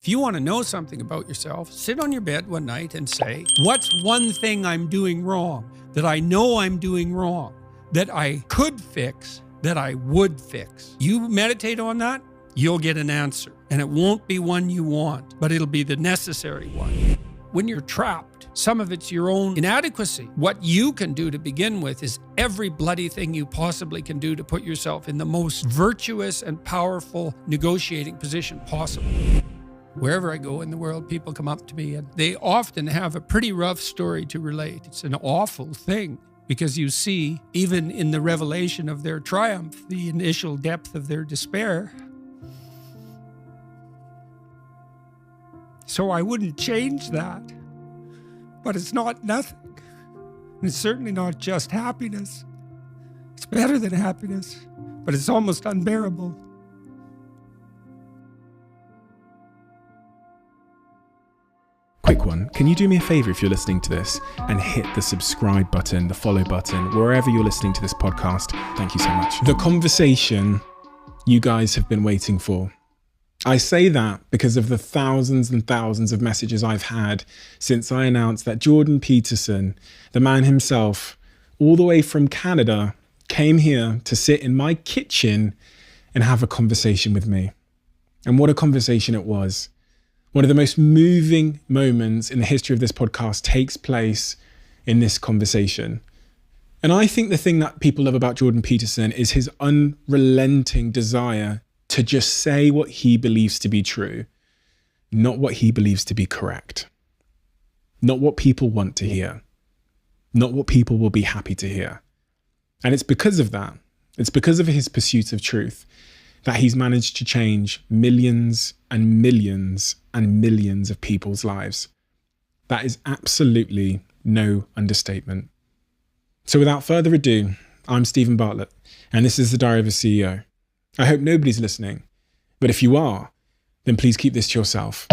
If you want to know something about yourself, sit on your bed one night and say, what's one thing I'm doing wrong, that I know I'm doing wrong, that I could fix, that I would fix? You meditate on that, you'll get an answer. And it won't be one you want, but it'll be the necessary one. When you're trapped, some of it's your own inadequacy. What you can do to begin with is every bloody thing you possibly can do to put yourself in the most virtuous and powerful negotiating position possible. Wherever I go in the world, people come up to me and they often have a pretty rough story to relate. It's an awful thing because you see, even in the revelation of their triumph, the initial depth of their despair. So I wouldn't change that, but it's not nothing. It's certainly not just happiness. It's better than happiness, but it's almost unbearable. Quick one, can you do me a favor if you're listening to this and hit the subscribe button, the follow button, wherever you're listening to this podcast? Thank you so much. The conversation you guys have been waiting for. I say that because of the thousands and thousands of messages I've had since I announced that Jordan Peterson, the man himself, all the way from Canada, came here to sit in my kitchen and have a conversation with me. And what a conversation it was. One of the most moving moments in the history of this podcast takes place in this conversation. And I think the thing that people love about Jordan Peterson is his unrelenting desire to just say what he believes to be true, not what he believes to be correct, not what people want to hear, not what people will be happy to hear. And it's because of that, it's because of his pursuit of truth that he's managed to change millions and millions and millions of people's lives. That is absolutely no understatement. So without further ado, I'm Steven Bartlett, and this is the Diary of a CEO. I hope nobody's listening, but if you are, then please keep this to yourself.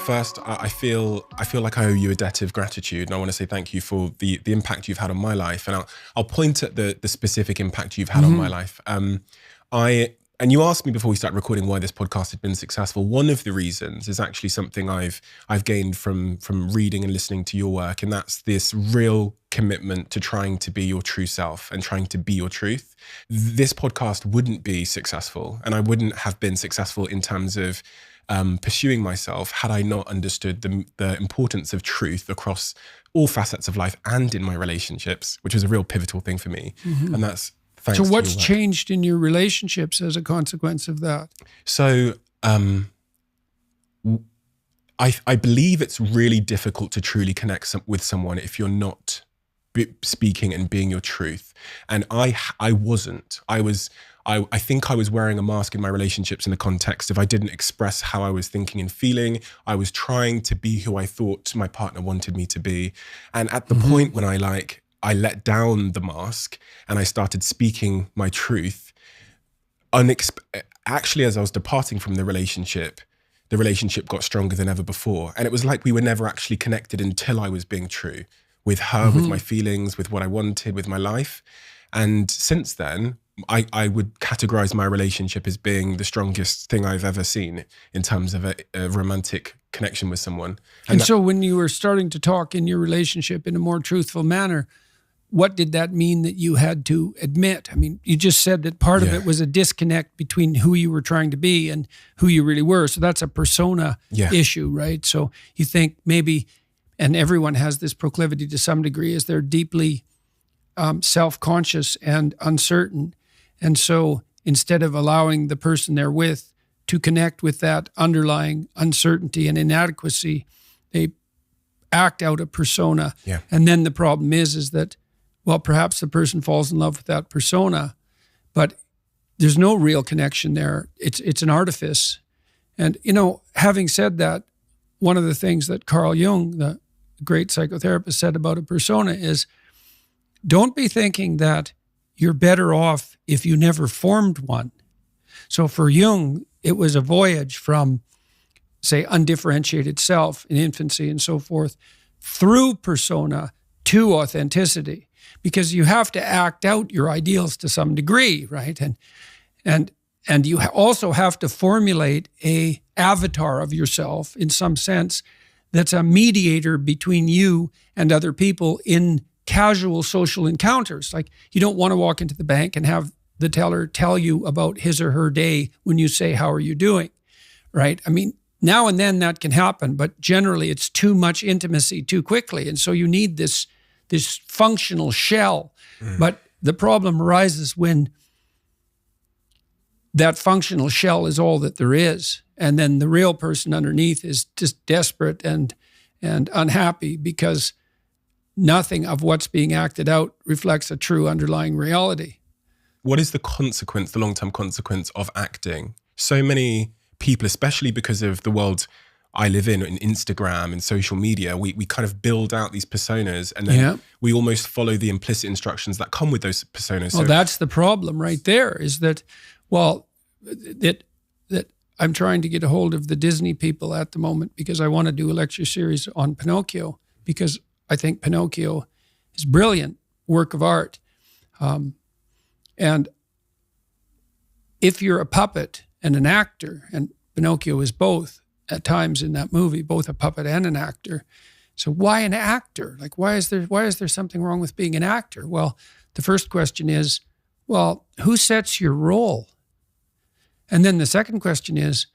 First, I feel like I owe you a debt of gratitude, and I want to say thank you for the impact you've had on my life. And I'll point at the specific impact you've had on my life. And you asked me before we started recording why this podcast had been successful. One of the reasons is actually something I've gained from reading and listening to your work, and that's this real commitment to trying to be your true self and trying to be your truth. This podcast wouldn't be successful, and I wouldn't have been successful in terms of pursuing myself had I not understood the importance of truth across all facets of life and in my relationships, which was a real pivotal thing for me. And that's thanks to So what's your work. changed in your relationships as a consequence of that? So I believe it's really difficult to truly connect with someone if you're not speaking and being your truth. And I wasn't. I think I was wearing a mask in my relationships in the context of I didn't express how I was thinking and feeling. I was trying to be who I thought my partner wanted me to be. And at the point when I let down the mask and I started speaking my truth, actually, as I was departing from the relationship got stronger than ever before. And it was like we were never actually connected until I was being true with her, with my feelings, with what I wanted, with my life. And since then, I would categorize my relationship as being the strongest thing I've ever seen in terms of a romantic connection with someone. And so when you were starting to talk in your relationship in a more truthful manner, what did that mean that you had to admit? I mean, you just said that part of it was a disconnect between who you were trying to be and who you really were. So that's a persona issue, right? So you think maybe, and everyone has this proclivity to some degree, is they're deeply self-conscious and uncertain. And so instead of allowing the person they're with to connect with that underlying uncertainty and inadequacy, they act out a persona. Yeah. And then the problem is that, well, perhaps the person falls in love with that persona, but there's no real connection there. It's an artifice. And, having said that, one of the things that Carl Jung, the great psychotherapist, said about a persona is, don't be thinking that you're better off if you never formed one. So for Jung, it was a voyage from, say, undifferentiated self in infancy and so forth, through persona to authenticity. because you have to act out your ideals to some degree, right? And you also have to formulate a avatar of yourself in some sense that's a mediator between you and other people in casual social encounters. Like, you don't want to walk into the bank and have the teller tell you about his or her day when you say, "How are you doing?" Right? I mean, now and then that can happen, but generally it's too much intimacy too quickly. And so you need this functional shell. But the problem arises when that functional shell is all that there is. And then the real person underneath is just desperate and unhappy because nothing of what's being acted out reflects a true underlying reality. What is the consequence, the long-term consequence of acting? So many people, especially because of the world I live in Instagram and social media, we kind of build out these personas, and then we almost follow the implicit instructions that come with those personas. Well, that's the problem right there, is that, that I'm trying to get a hold of the Disney people at the moment because I want to do a lecture series on Pinocchio, because I think Pinocchio is a brilliant work of art. And if you're a puppet and an actor, and Pinocchio is both at times in that movie, both a puppet and an actor. So why an actor? Like, why is there something wrong with being an actor? Well, the first question is, well, who sets your role? And then the second question is,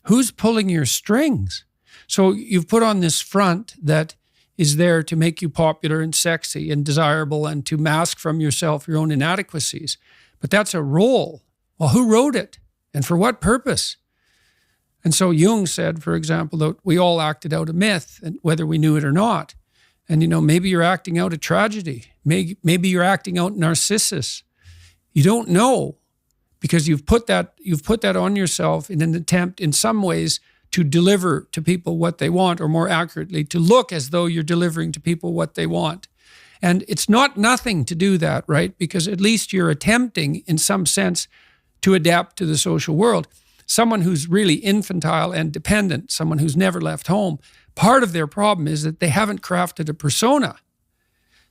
who's pulling your strings? So you've put on this front that is there to make you popular and sexy and desirable and to mask from yourself your own inadequacies. But that's a role. Well, who wrote it? And for what purpose? And so Jung said, for example, that we all acted out a myth, and whether we knew it or not. And, maybe you're acting out a tragedy. Maybe you're acting out Narcissus. You don't know, because you've put that on yourself in an attempt, in some ways, to deliver to people what they want, or more accurately, to look as though you're delivering to people what they want. And it's not nothing to do that, right? Because at least you're attempting, in some sense, to adapt to the social world. Someone who's really infantile and dependent, someone who's never left home, part of their problem is that they haven't crafted a persona.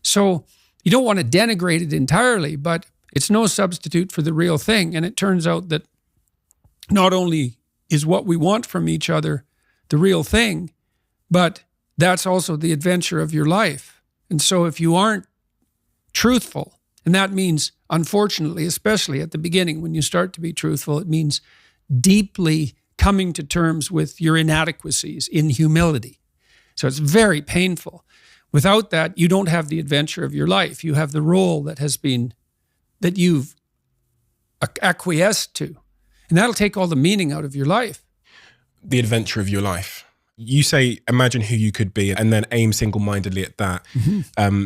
So you don't want to denigrate it entirely, but it's no substitute for the real thing. And it turns out that not only is what we want from each other the real thing, but that's also the adventure of your life. And so if you aren't truthful, and that means, unfortunately, especially at the beginning, when you start to be truthful, it means deeply coming to terms with your inadequacies in humility. So it's very painful. Without that, you don't have the adventure of your life. You have the role that you've acquiesced to. And that'll take all the meaning out of your life. The adventure of your life. You say, imagine who you could be, and then aim single-mindedly at that. Mm-hmm.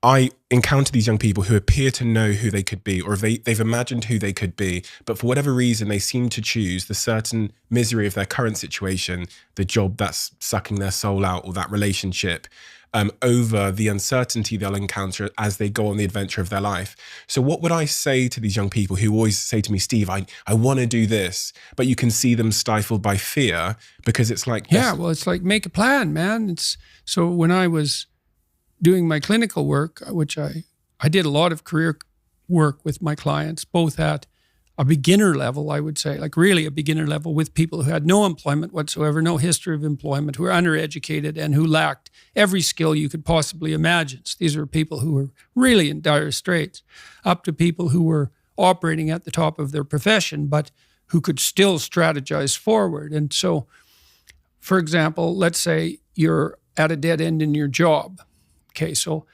I encounter these young people who appear to know who they could be, or they've imagined who they could be, but for whatever reason, they seem to choose the certain misery of their current situation, the job that's sucking their soul out, or that relationship, over the uncertainty they'll encounter as they go on the adventure of their life. So what would I say to these young people who always say to me, Steve, I want to do this, but you can see them stifled by fear, because it's like... Yeah, well, it's like, make a plan, man. So when I was doing my clinical work, which I did a lot of career work with my clients, both at a beginner level, I would say, like really a beginner level, with people who had no employment whatsoever, no history of employment, who were undereducated and who lacked every skill you could possibly imagine. So these were people who were really in dire straits, up to people who were operating at the top of their profession, but who could still strategize forward. And so, for example, let's say you're at a dead end in your job. Okay, so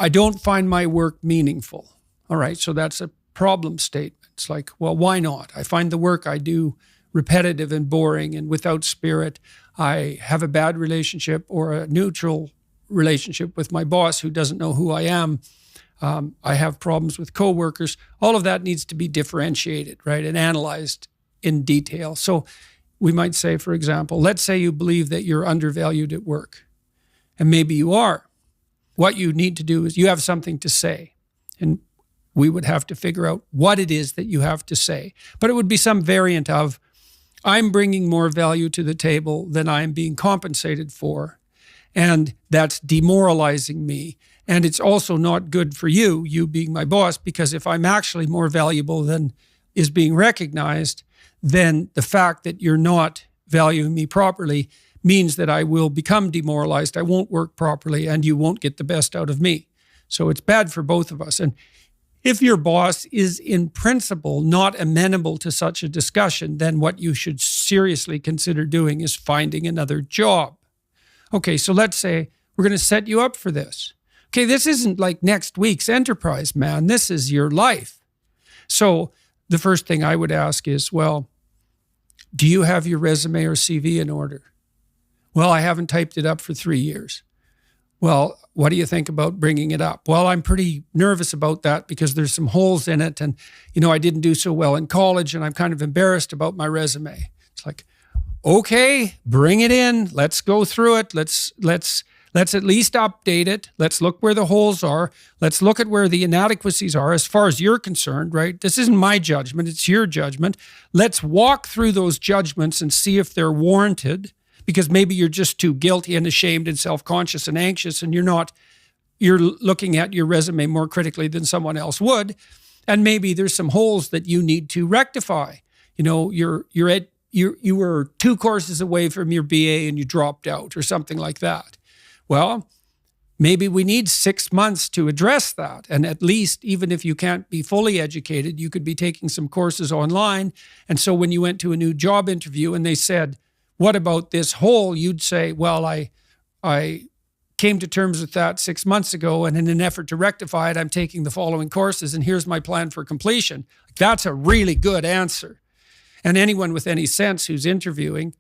I don't find my work meaningful. All right, so that's a problem statement. It's like, well, why not? I find the work I do repetitive and boring and without spirit. I have a bad relationship or a neutral relationship with my boss who doesn't know who I am. I have problems with coworkers. All of that needs to be differentiated, right, and analyzed in detail. So we might say, for example, let's say you believe that you're undervalued at work, and maybe you are. What you need to do is you have something to say, and we would have to figure out what it is that you have to say. But it would be some variant of, I'm bringing more value to the table than I'm being compensated for, and that's demoralizing me, And it's also not good for you being my boss, because if I'm actually more valuable than is being recognized, then the fact that you're not valuing me properly means that I will become demoralized, I won't work properly, and you won't get the best out of me. So it's bad for both of us. And if your boss is in principle not amenable to such a discussion, then what you should seriously consider doing is finding another job. Okay, so let's say we're going to set you up for this. Okay, this isn't like next week's enterprise, man. This is your life. So the first thing I would ask is, well, do you have your resume or CV in order? Well, I haven't typed it up for 3 years. Well, what do you think about bringing it up? Well, I'm pretty nervous about that because there's some holes in it. And, I didn't do so well in college and I'm kind of embarrassed about my resume. It's like, okay, bring it in. Let's go through it. Let's at least update it. Let's look where the holes are. Let's look at where the inadequacies are as far as you're concerned, right? This isn't my judgment. It's your judgment. Let's walk through those judgments and see if they're warranted, because maybe you're just too guilty and ashamed and self-conscious and anxious, and you're looking at your resume more critically than someone else would. And maybe there's some holes that you need to rectify. You were 2 courses away from your BA and you dropped out or something like that. Well, maybe we need 6 months to address that. And at least, even if you can't be fully educated, you could be taking some courses online. And so when you went to a new job interview and they said, what about this hole? You'd say, well, I came to terms with that 6 months ago, and in an effort to rectify it, I'm taking the following courses, and here's my plan for completion. That's a really good answer. And anyone with any sense who's interviewing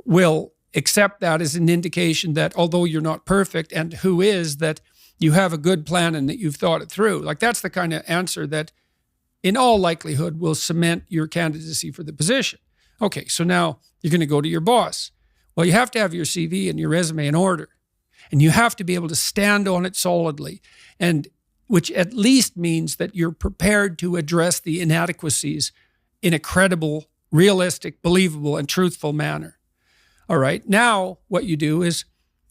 will accept that as an indication that although you're not perfect, and who is, that you have a good plan and that you've thought it through. Like, that's the kind of answer that in all likelihood will cement your candidacy for the position. Okay, so now you're going to go to your boss. Well, you have to have your CV and your resume in order, and you have to be able to stand on it solidly, and which at least means that you're prepared to address the inadequacies in a credible, realistic, believable, and truthful manner. All right, now what you do is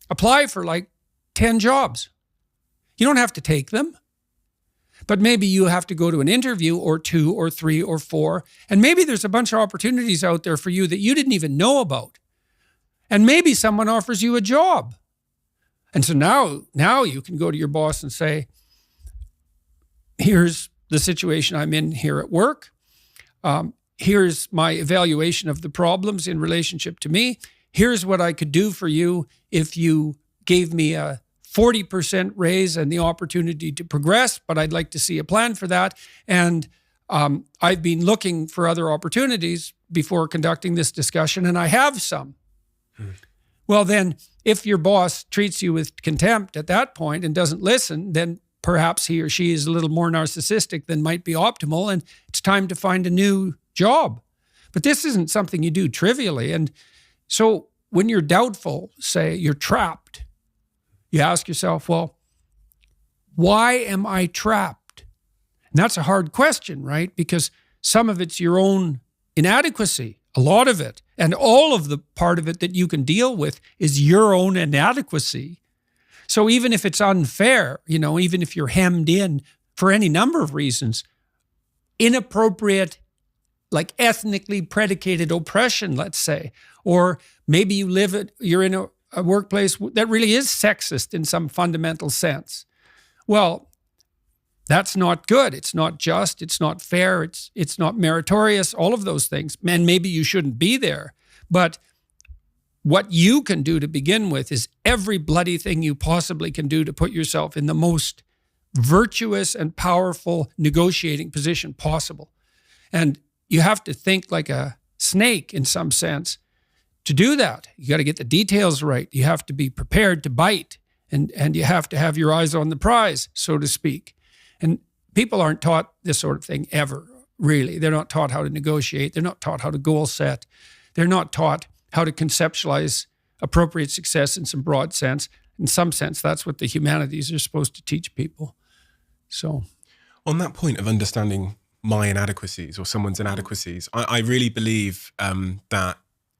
apply for like 10 jobs. You don't have to take them, but maybe you have to go to an interview or 2 or 3 or 4, and maybe there's a bunch of opportunities out there for you that you didn't even know about. And maybe someone offers you a job. And so now you can go to your boss and say, here's the situation I'm in here at work. Here's my evaluation of the problems in relationship to me. Here's what I could do for you if you gave me a 40% raise and the opportunity to progress, but I'd like to see a plan for that. And I've been looking for other opportunities before conducting this discussion, and I have some. Well, then, if your boss treats you with contempt at that point and doesn't listen, then perhaps he or she is a little more narcissistic than might be optimal, and it's time to find a new job. But this isn't something you do trivially. And so when you're doubtful, say you're trapped, you ask yourself, well, why am I trapped? And that's a hard question, right? Because some of it's your own inadequacy, a lot of it, and all of the part of it that you can deal with is your own inadequacy. So even if it's unfair, even if you're hemmed in for any number of reasons, inappropriate, like ethnically predicated oppression, let's say, or maybe you're in a workplace that really is sexist in some fundamental sense. Well, that's not good. It's not just. It's not fair. It's not meritorious. All of those things. And maybe you shouldn't be there. But what you can do to begin with is every bloody thing you possibly can do to put yourself in the most virtuous and powerful negotiating position possible. And you have to think like a snake in some sense to do that. You got to get the details right. You have to be prepared to bite, and you have to have your eyes on the prize, so to speak. And people aren't taught this sort of thing ever, really. They're not taught how to negotiate. They're not taught how to goal set. They're not taught how to conceptualize appropriate success in some broad sense. In some sense, that's what the humanities are supposed to teach people. So, on that point of understanding my inadequacies or someone's inadequacies, I really believe that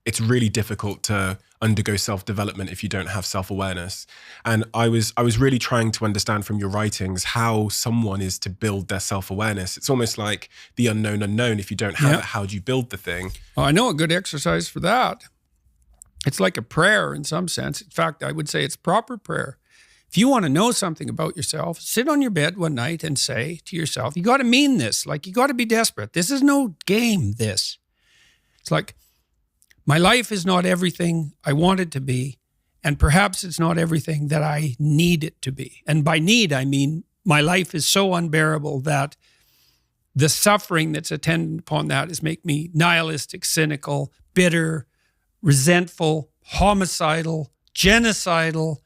it's really difficult to undergo self-development if you don't have self-awareness. And I was really trying to understand from your writings how someone is to build their self-awareness. It's almost like the unknown unknown. If you don't have it, how do you build the thing? Well, I know a good exercise for that. It's like a prayer in some sense. In fact, I would say it's proper prayer. If you want to know something about yourself, sit on your bed one night and say to yourself, you got to mean this. Like, you got to be desperate. This is no game, this. It's like, my life is not everything I want it to be, and perhaps it's not everything that I need it to be. And by need, I mean my life is so unbearable that the suffering that's attendant upon that is make me nihilistic, cynical, bitter, resentful, homicidal, genocidal,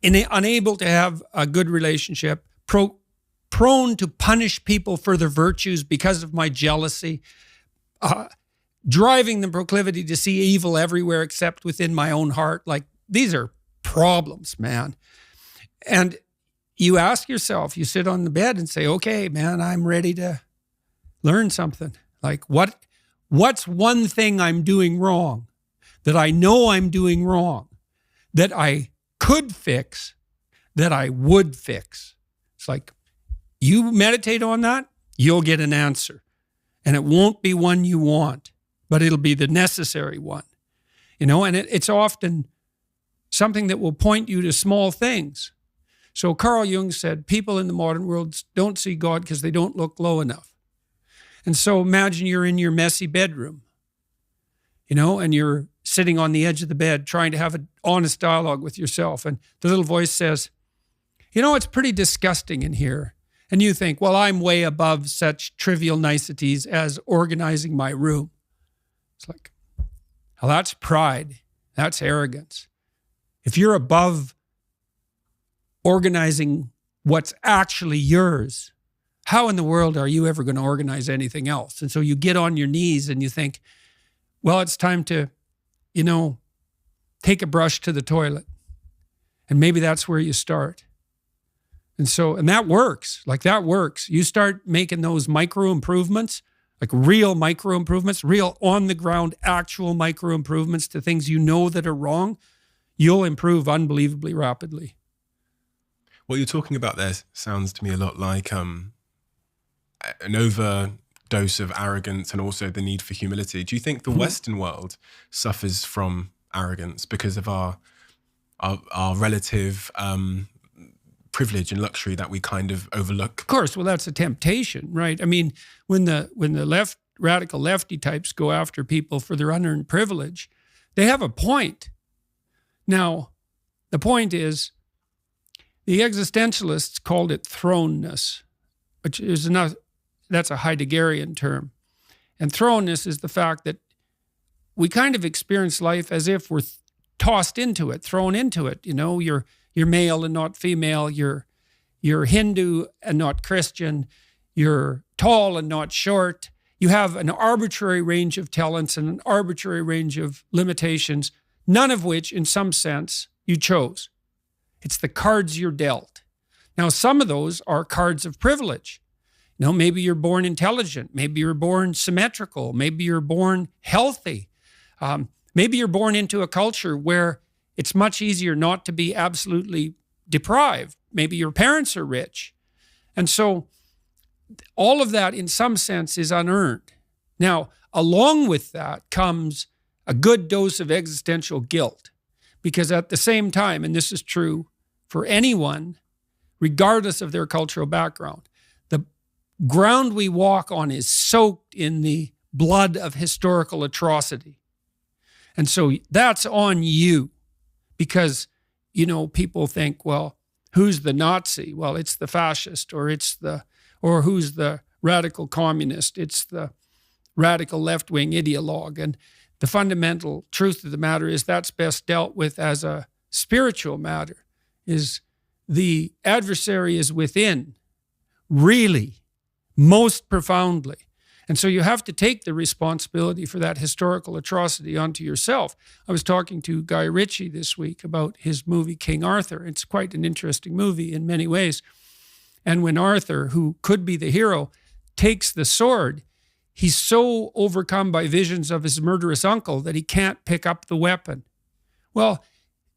unable to have a good relationship, prone to punish people for their virtues because of my jealousy, driving the proclivity to see evil everywhere except within my own heart. Like, these are problems, man. And you ask yourself, you sit on the bed and say, okay, man, I'm ready to learn something. Like, what's one thing I'm doing wrong that I know I'm doing wrong, that I could fix, that I would fix? It's like, you meditate on that, you'll get an answer. And it won't be one you want, but it'll be the necessary one, and it's often something that will point you to small things. So Carl Jung said, people in the modern world don't see God because they don't look low enough. And so imagine you're in your messy bedroom, and you're sitting on the edge of the bed trying to have an honest dialogue with yourself. And the little voice says, it's pretty disgusting in here. And you think, well, I'm way above such trivial niceties as organizing my room. It's like, well, that's pride. That's arrogance. If you're above organizing what's actually yours, how in the world are you ever going to organize anything else? And so you get on your knees and you think, well, it's time to, take a brush to the toilet. And maybe that's where you start. And that works. Like, that works. You start making those micro improvements, like real micro improvements, real on the ground, actual micro improvements to things that are wrong, you'll improve unbelievably rapidly. What you're talking about there sounds to me a lot like an overdose of arrogance and also the need for humility. Do you think the Western world suffers from arrogance because of our relative privilege and luxury that we kind of overlook? Of course. Well, that's a temptation, right? I mean, when the radical lefty types go after people for their unearned privilege, they have a point. Now, the point is, the existentialists called it thrownness, which is that's a Heideggerian term. And thrownness is the fact that we kind of experience life as if we're tossed into it, thrown into it. You're male and not female. You're Hindu and not Christian. You're tall and not short. You have an arbitrary range of talents and an arbitrary range of limitations, none of which, in some sense, you chose. It's the cards you're dealt. Now, some of those are cards of privilege. Maybe you're born intelligent. Maybe you're born symmetrical. Maybe you're born healthy. Maybe you're born into a culture where it's much easier not to be absolutely deprived. Maybe your parents are rich. And so all of that, in some sense, is unearned. Now, along with that comes a good dose of existential guilt, because at the same time, and this is true for anyone, regardless of their cultural background, the ground we walk on is soaked in the blood of historical atrocity. And so that's on you, because, people think, well, who's the Nazi? Well, it's the fascist, or who's the radical communist? It's the radical left-wing ideologue. And the fundamental truth of the matter is that's best dealt with as a spiritual matter, is the adversary is within, really, most profoundly. And so you have to take the responsibility for that historical atrocity onto yourself. I was talking to Guy Ritchie this week about his movie King Arthur. It's quite an interesting movie in many ways. And when Arthur, who could be the hero, takes the sword, he's so overcome by visions of his murderous uncle that he can't pick up the weapon. Well,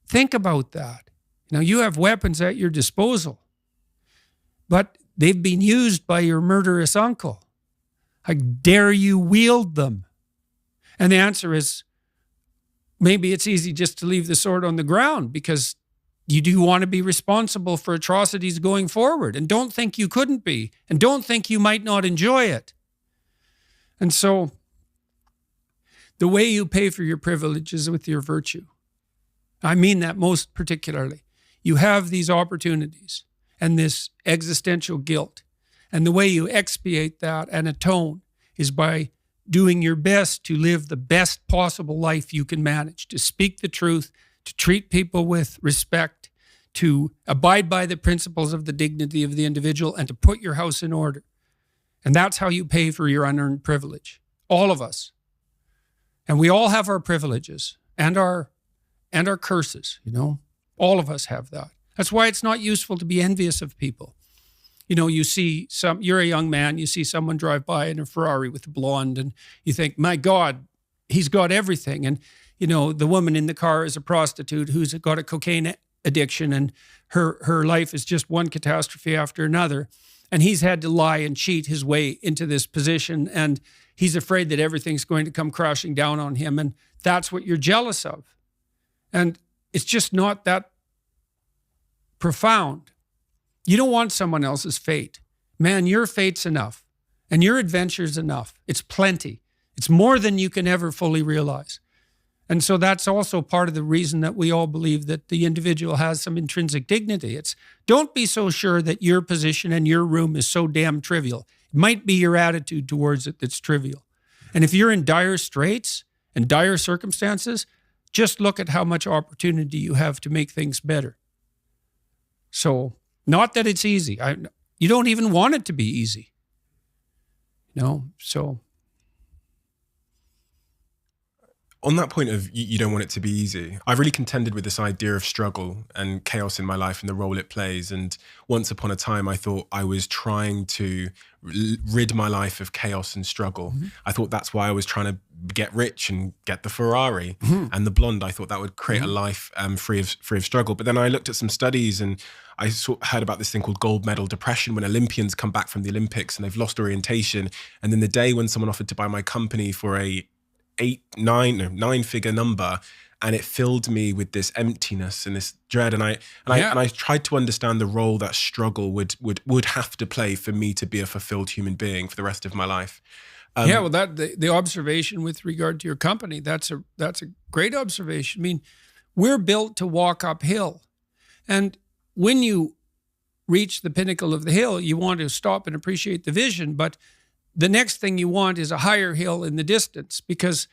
think about that. Now, you have weapons at your disposal, but they've been used by your murderous uncle. How dare you wield them? And the answer is, maybe it's easy just to leave the sword on the ground because you do want to be responsible for atrocities going forward, and don't think you couldn't be, and don't think you might not enjoy it. And so the way you pay for your privilege is with your virtue. I mean that most particularly. You have these opportunities and this existential guilt. And the way you expiate that and atone is by doing your best to live the best possible life you can manage, to speak the truth, to treat people with respect, to abide by the principles of the dignity of the individual, and to put your house in order. And that's how you pay for your unearned privilege. All of us. And we all have our privileges and our curses, you know. All of us have that. That's why it's not useful to be envious of people. You know, you're a young man, you see someone drive by in a Ferrari with a blonde, and you think, my God, he's got everything. And, you know, the woman in the car is a prostitute who's got a cocaine addiction, and her life is just one catastrophe after another. And he's had to lie and cheat his way into this position, and he's afraid that everything's going to come crashing down on him, and that's what you're jealous of. And it's just not that profound. You don't want someone else's fate. Man, your fate's enough, and your adventure's enough. It's plenty. It's more than you can ever fully realize. And so that's also part of the reason that we all believe that the individual has some intrinsic dignity. It's don't be so sure that your position and your room is so damn trivial. It might be your attitude towards it that's trivial. And if you're in dire straits and dire circumstances, just look at how much opportunity you have to make things better. So, not that it's easy. You don't even want it to be easy. So... On that point of you don't want it to be easy, I've really contended with this idea of struggle and chaos in my life and the role it plays. And once upon a time, I thought I was trying to rid my life of chaos and struggle. Mm-hmm. I thought that's why I was trying to get rich and get the Ferrari and the blonde. I thought that would create a life free of struggle. But then I looked at some studies, and I heard about this thing called gold medal depression, when Olympians come back from the Olympics and they've lost orientation. And then the day when someone offered to buy my company for a nine-figure number, and it filled me with this emptiness and this dread. And I tried to understand the role that struggle would have to play for me to be a fulfilled human being for the rest of my life. The observation with regard to your company, that's a great observation. I mean, we're built to walk uphill, and when you reach the pinnacle of the hill, you want to stop and appreciate the vision, but the next thing you want is a higher hill in the distance, because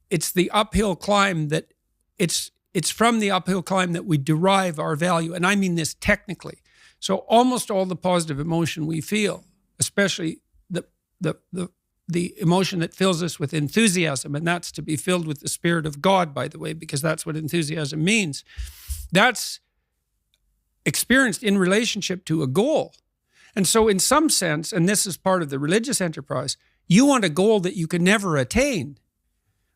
it's the uphill climb that it's from the uphill climb that we derive our value. And I mean this technically. So almost all the positive emotion we feel, especially the emotion that fills us with enthusiasm, and that's to be filled with the Spirit of God, by the way, because that's what enthusiasm means. That's experienced in relationship to a goal. And so in some sense, and this is part of the religious enterprise, you want a goal that you can never attain,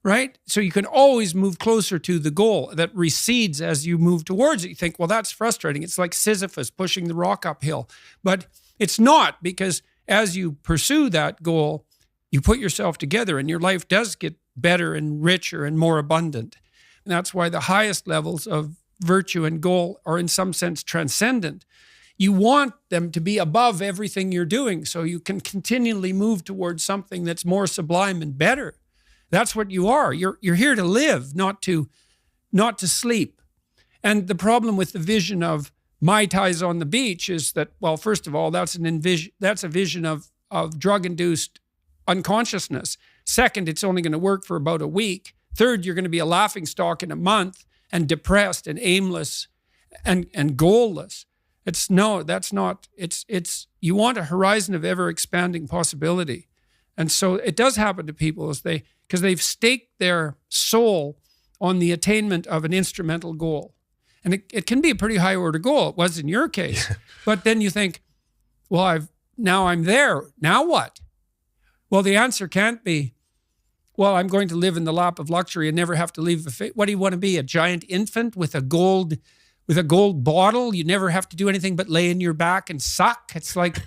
right? So you can always move closer to the goal that recedes as you move towards it. You think, well, that's frustrating. It's like Sisyphus pushing the rock uphill. But it's not, because as you pursue that goal, you put yourself together and your life does get better and richer and more abundant. And that's why the highest levels of virtue and goal are in some sense transcendent. You want them to be above everything you're doing so you can continually move towards something that's more sublime and better. That's what you are. You're here to live, not to sleep. And the problem with the vision of Mai Tais on the beach is that, well, first of all, that's a vision of drug-induced unconsciousness. Second, it's only going to work for about a week. Third, you're going to be a laughingstock in a month and depressed and aimless and goalless. You want a horizon of ever expanding possibility. And so it does happen to people because they've staked their soul on the attainment of an instrumental goal. And it can be a pretty high order goal. It was in your case. But then you think, well, now I'm there. Now what? Well, the answer can't be, well, I'm going to live in the lap of luxury and never have to leave what do you want to be? A giant infant with a gold bottle? You never have to do anything but lay in your back and suck. It's like,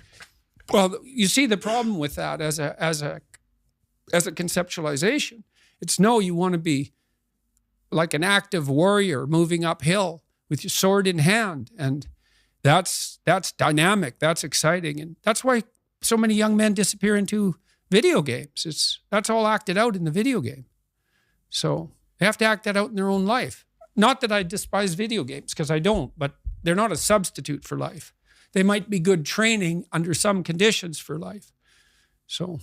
well, you see the problem with that as a conceptualization. It's no, you want to be like an active warrior moving uphill with your sword in hand. And that's dynamic, that's exciting. And that's why so many young men disappear into video games. That's all acted out in the video game. So they have to act that out in their own life. Not that I despise video games, because I don't, but they're not a substitute for life. They might be good training under some conditions for life. So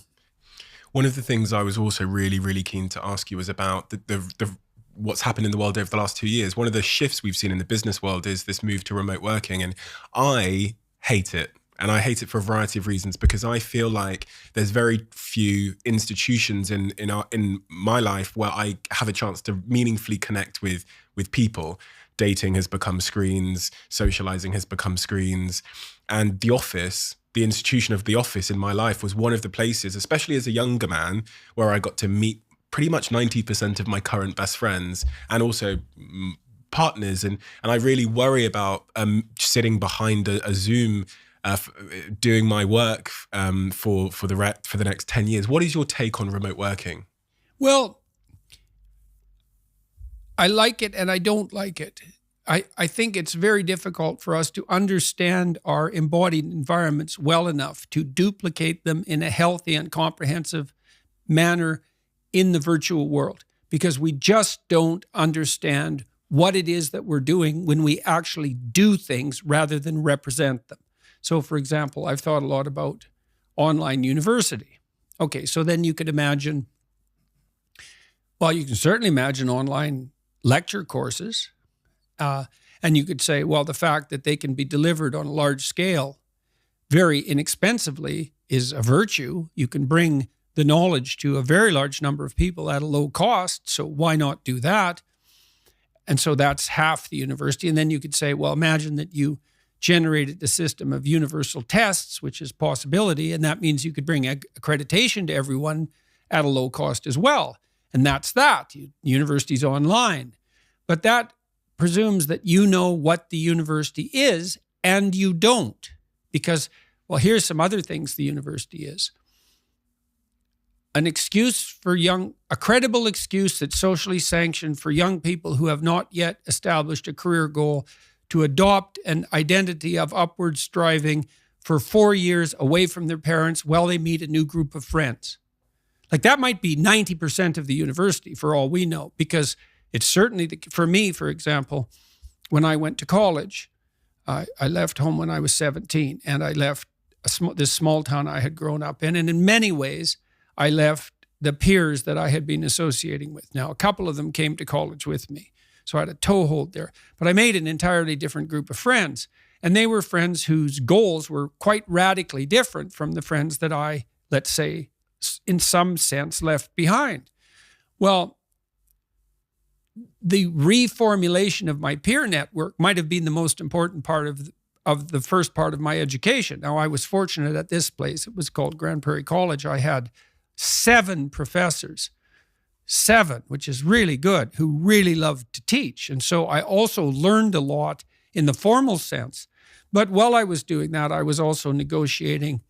one of the things I was also really, really keen to ask you was about the what's happened in the world over the last 2 years. One of the shifts we've seen in the business world is this move to remote working. And I hate it. And I hate it for a variety of reasons, because I feel like there's very few institutions in my life where I have a chance to meaningfully connect with people. Dating has become screens, socializing has become screens. And the office, the institution of the office in my life was one of the places, especially as a younger man, where I got to meet pretty much 90% of my current best friends and also partners. And I really worry about sitting behind a Zoom doing my work for the next 10 years. What is your take on remote working? Well, I like it and I don't like it. I think it's very difficult for us to understand our embodied environments well enough to duplicate them in a healthy and comprehensive manner in the virtual world, because we just don't understand what it is that we're doing when we actually do things rather than represent them. So, for example, I've thought a lot about online university. Okay, so then you could imagine, well, you can certainly imagine online lecture courses. And you could say, well, the fact that they can be delivered on a large scale very inexpensively is a virtue. You can bring the knowledge to a very large number of people at a low cost. So why not do that? And so that's half the university. And then you could say, well, imagine that you generated a system of universal tests, which is possibility. And that means you could bring accreditation to everyone at a low cost as well. And that's that. University's online. But that presumes that you know what the university is, and you don't. Because, well, here's some other things the university is. An excuse for a credible excuse that's socially sanctioned for young people who have not yet established a career goal to adopt an identity of upward striving for 4 years away from their parents while they meet a new group of friends. Like, that might be 90% of the university for all we know, because it's certainly, for me, for example, when I went to college, I left home when I was 17, and I left this small town I had grown up in. And in many ways, I left the peers that I had been associating with. Now, a couple of them came to college with me, so I had a toehold there. But I made an entirely different group of friends, and they were friends whose goals were quite radically different from the friends that I, let's say, in some sense, left behind. Well, the reformulation of my peer network might have been the most important part of the first part of my education. Now, I was fortunate at this place. It was called Grand Prairie College. I had 7 professors, 7, which is really good, who really loved to teach. And so I also learned a lot in the formal sense. But while I was doing that, I was also negotiating,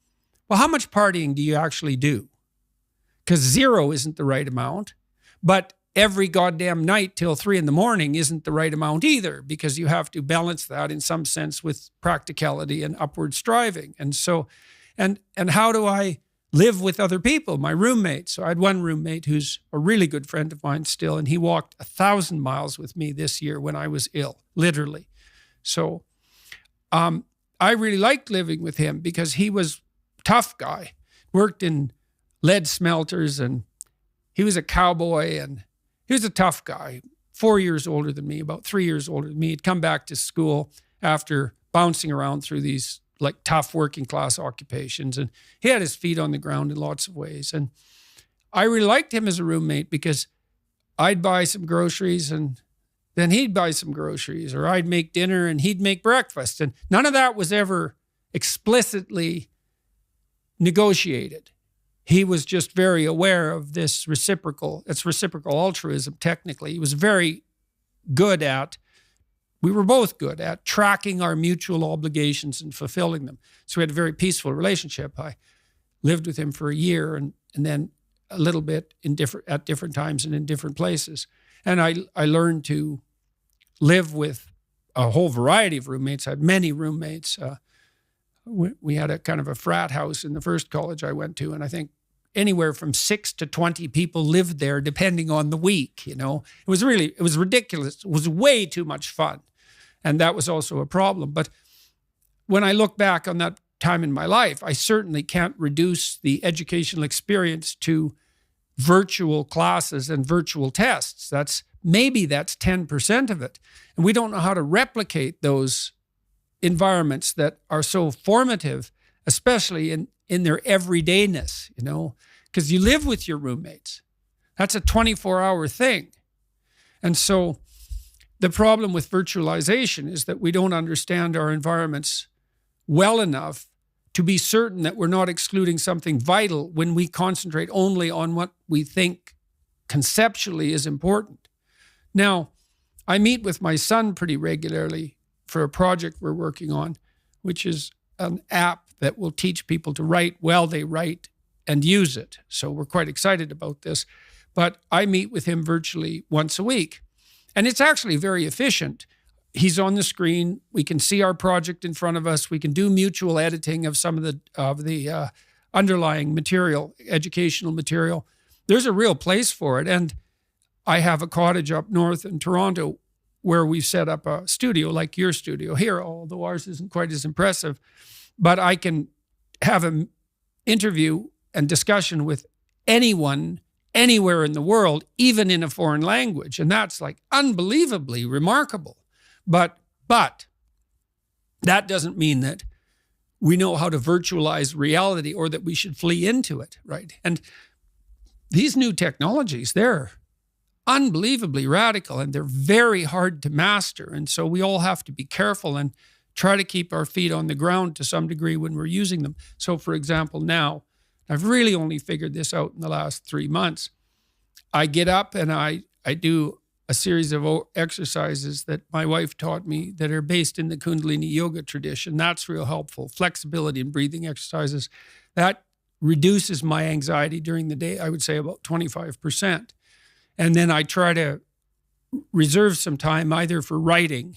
well, how much partying do you actually do? Because 0 isn't the right amount, but every goddamn night till 3 a.m. isn't the right amount either, because you have to balance that in some sense with practicality and upward striving. And so, and how do I live with other people? My roommates. So I had one roommate who's a really good friend of mine still, and he walked 1,000 miles with me this year when I was ill, literally. So I really liked living with him because he was a tough guy, worked in lead smelters, and he was a cowboy, and he was a tough guy, 4 years older than me, about 3 years older than me. He'd come back to school after bouncing around through these like tough working class occupations, and he had his feet on the ground in lots of ways. And I really liked him as a roommate because I'd buy some groceries and then he'd buy some groceries, or I'd make dinner and he'd make breakfast. And none of that was ever explicitly negotiated. he was just very aware of this reciprocal altruism, technically. He was very good at, we were both good at tracking our mutual obligations and fulfilling them. So we had a very peaceful relationship. I lived with him for a year and then a little bit at different times and in different places. And I learned to live with a whole variety of roommates. I had many roommates. We had a kind of a frat house in the first college I went to, and I think anywhere from 6 to 20 people lived there, depending on the week. It was ridiculous. It was way too much fun, and that was also a problem. But when I look back on that time in my life, I certainly can't reduce the educational experience to virtual classes and virtual tests. That's 10% of it, and we don't know how to replicate those environments that are so formative, especially in their everydayness, because you live with your roommates. That's a 24-hour thing. And so the problem with virtualization is that we don't understand our environments well enough to be certain that we're not excluding something vital when we concentrate only on what we think conceptually is important. Now, I meet with my son pretty regularly for a project we're working on, which is an app that will teach people to write while they write and use it. So we're quite excited about this. But I meet with him virtually once a week. And it's actually very efficient. He's on the screen. We can see our project in front of us. We can do mutual editing of some of the underlying material, educational material. There's a real place for it. And I have a cottage up north in Toronto where we've set up a studio like your studio here, although ours isn't quite as impressive. But I can have an interview and discussion with anyone, anywhere in the world, even in a foreign language. And that's like unbelievably remarkable. But that doesn't mean that we know how to virtualize reality or that we should flee into it, right? And these new technologies, they're unbelievably radical and they're very hard to master. And so we all have to be careful and try to keep our feet on the ground to some degree when we're using them. So for example, now, I've really only figured this out in the last 3 months. I get up and I do a series of exercises that my wife taught me that are based in the Kundalini yoga tradition. That's real helpful. Flexibility and breathing exercises. That reduces my anxiety during the day, I would say about 25%. And then I try to reserve some time either for writing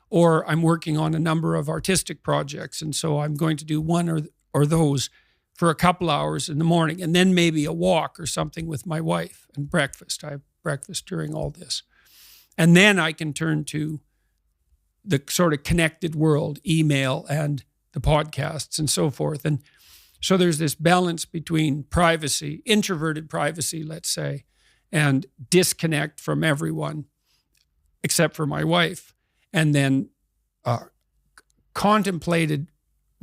or I'm working on a number of artistic projects. And so I'm going to do one or those for a couple hours in the morning and then maybe a walk or something with my wife and breakfast. I have breakfast during all this. And then I can turn to the sort of connected world, email and the podcasts and so forth. And so there's this balance between privacy, introverted privacy, let's say, and disconnect from everyone except for my wife, and then contemplated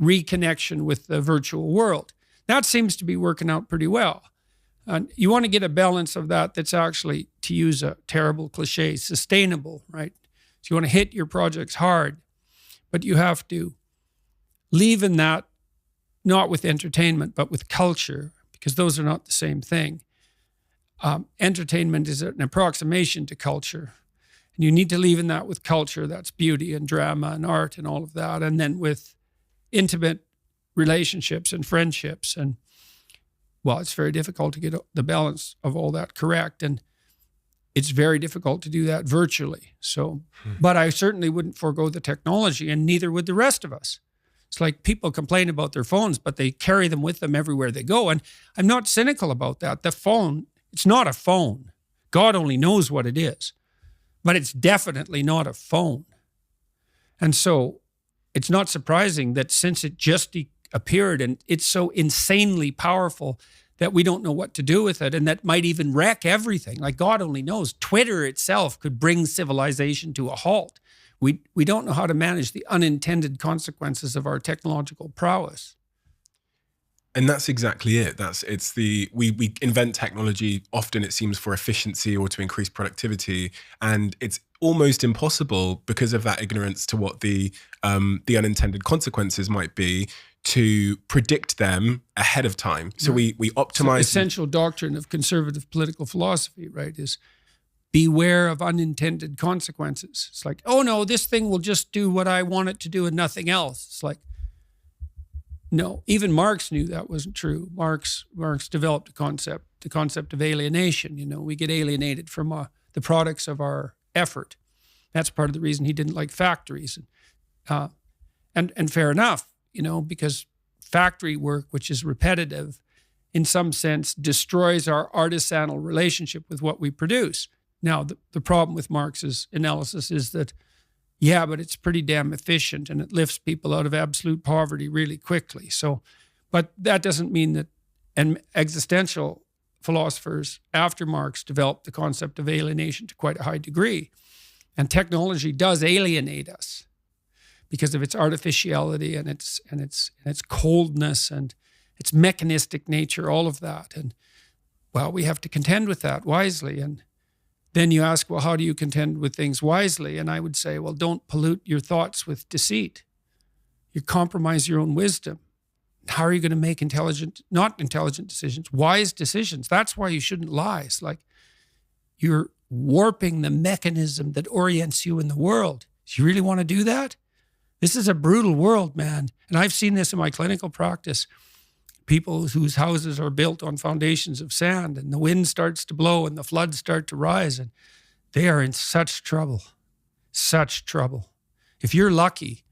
reconnection with the virtual world. That seems to be working out pretty well. You want to get a balance of that that's actually, to use a terrible cliche, sustainable, right? So you want to hit your projects hard, but you have to leave in that, not with entertainment, but with culture, because those are not the same thing. Entertainment is an approximation to culture. And you need to leave in that with culture. That's beauty and drama and art and all of that. And then with intimate relationships and friendships. And, well, it's very difficult to get the balance of all that correct. And it's very difficult to do that virtually. So, but I certainly wouldn't forego the technology, and neither would the rest of us. It's like people complain about their phones, but they carry them with them everywhere they go. And I'm not cynical about that. The phone, it's not a phone. God only knows what it is. But it's definitely not a phone. And so it's not surprising that since it just appeared and it's so insanely powerful that we don't know what to do with it, and that might even wreck everything. Like God only knows. Twitter itself could bring civilization to a halt. We don't know how to manage the unintended consequences of our technological prowess. And that's exactly it. We invent technology, often it seems for efficiency or to increase productivity. And it's almost impossible because of that ignorance to what the unintended consequences might be to predict them ahead of time. So we optimize. So essential doctrine of conservative political philosophy, right, is beware of unintended consequences. It's like, oh no, this thing will just do what I want it to do and nothing else. It's like, no, even Marx knew that wasn't true. Marx developed the concept of alienation. We get alienated from the products of our effort. That's part of the reason he didn't like factories. And fair enough, because factory work, which is repetitive, in some sense destroys our artisanal relationship with what we produce. Now, the problem with Marx's analysis is that, yeah, but it's pretty damn efficient and it lifts people out of absolute poverty really quickly. So, but that doesn't mean that, and existential philosophers after Marx developed the concept of alienation to quite a high degree. And technology does alienate us because of its artificiality and its coldness and its mechanistic nature, all of that. And well, we have to contend with that wisely. And then you ask, well, how do you contend with things wisely? And I would say, well, don't pollute your thoughts with deceit. You compromise your own wisdom. How are you going to make not intelligent decisions, wise decisions? That's why you shouldn't lie. It's like you're warping the mechanism that orients you in the world. Do you really want to do that? This is a brutal world, man. And I've seen this in my clinical practice. People whose houses are built on foundations of sand and the wind starts to blow and the floods start to rise and they are in such trouble. If you're lucky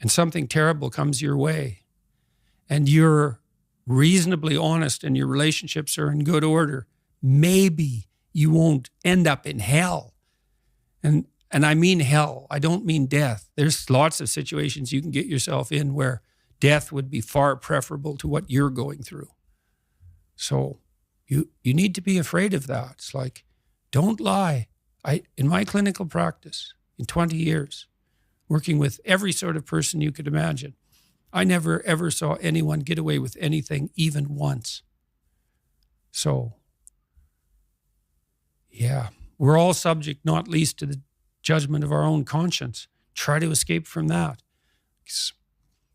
and something terrible comes your way and you're reasonably honest and your relationships are in good order, maybe you won't end up in hell. And I mean hell. I don't mean death. There's lots of situations you can get yourself in where death would be far preferable to what you're going through. So you need to be afraid of that. It's like, don't lie. In my clinical practice, in 20 years, working with every sort of person you could imagine, I never ever saw anyone get away with anything even once. So, yeah, we're all subject, not least to the judgment of our own conscience. Try to escape from that.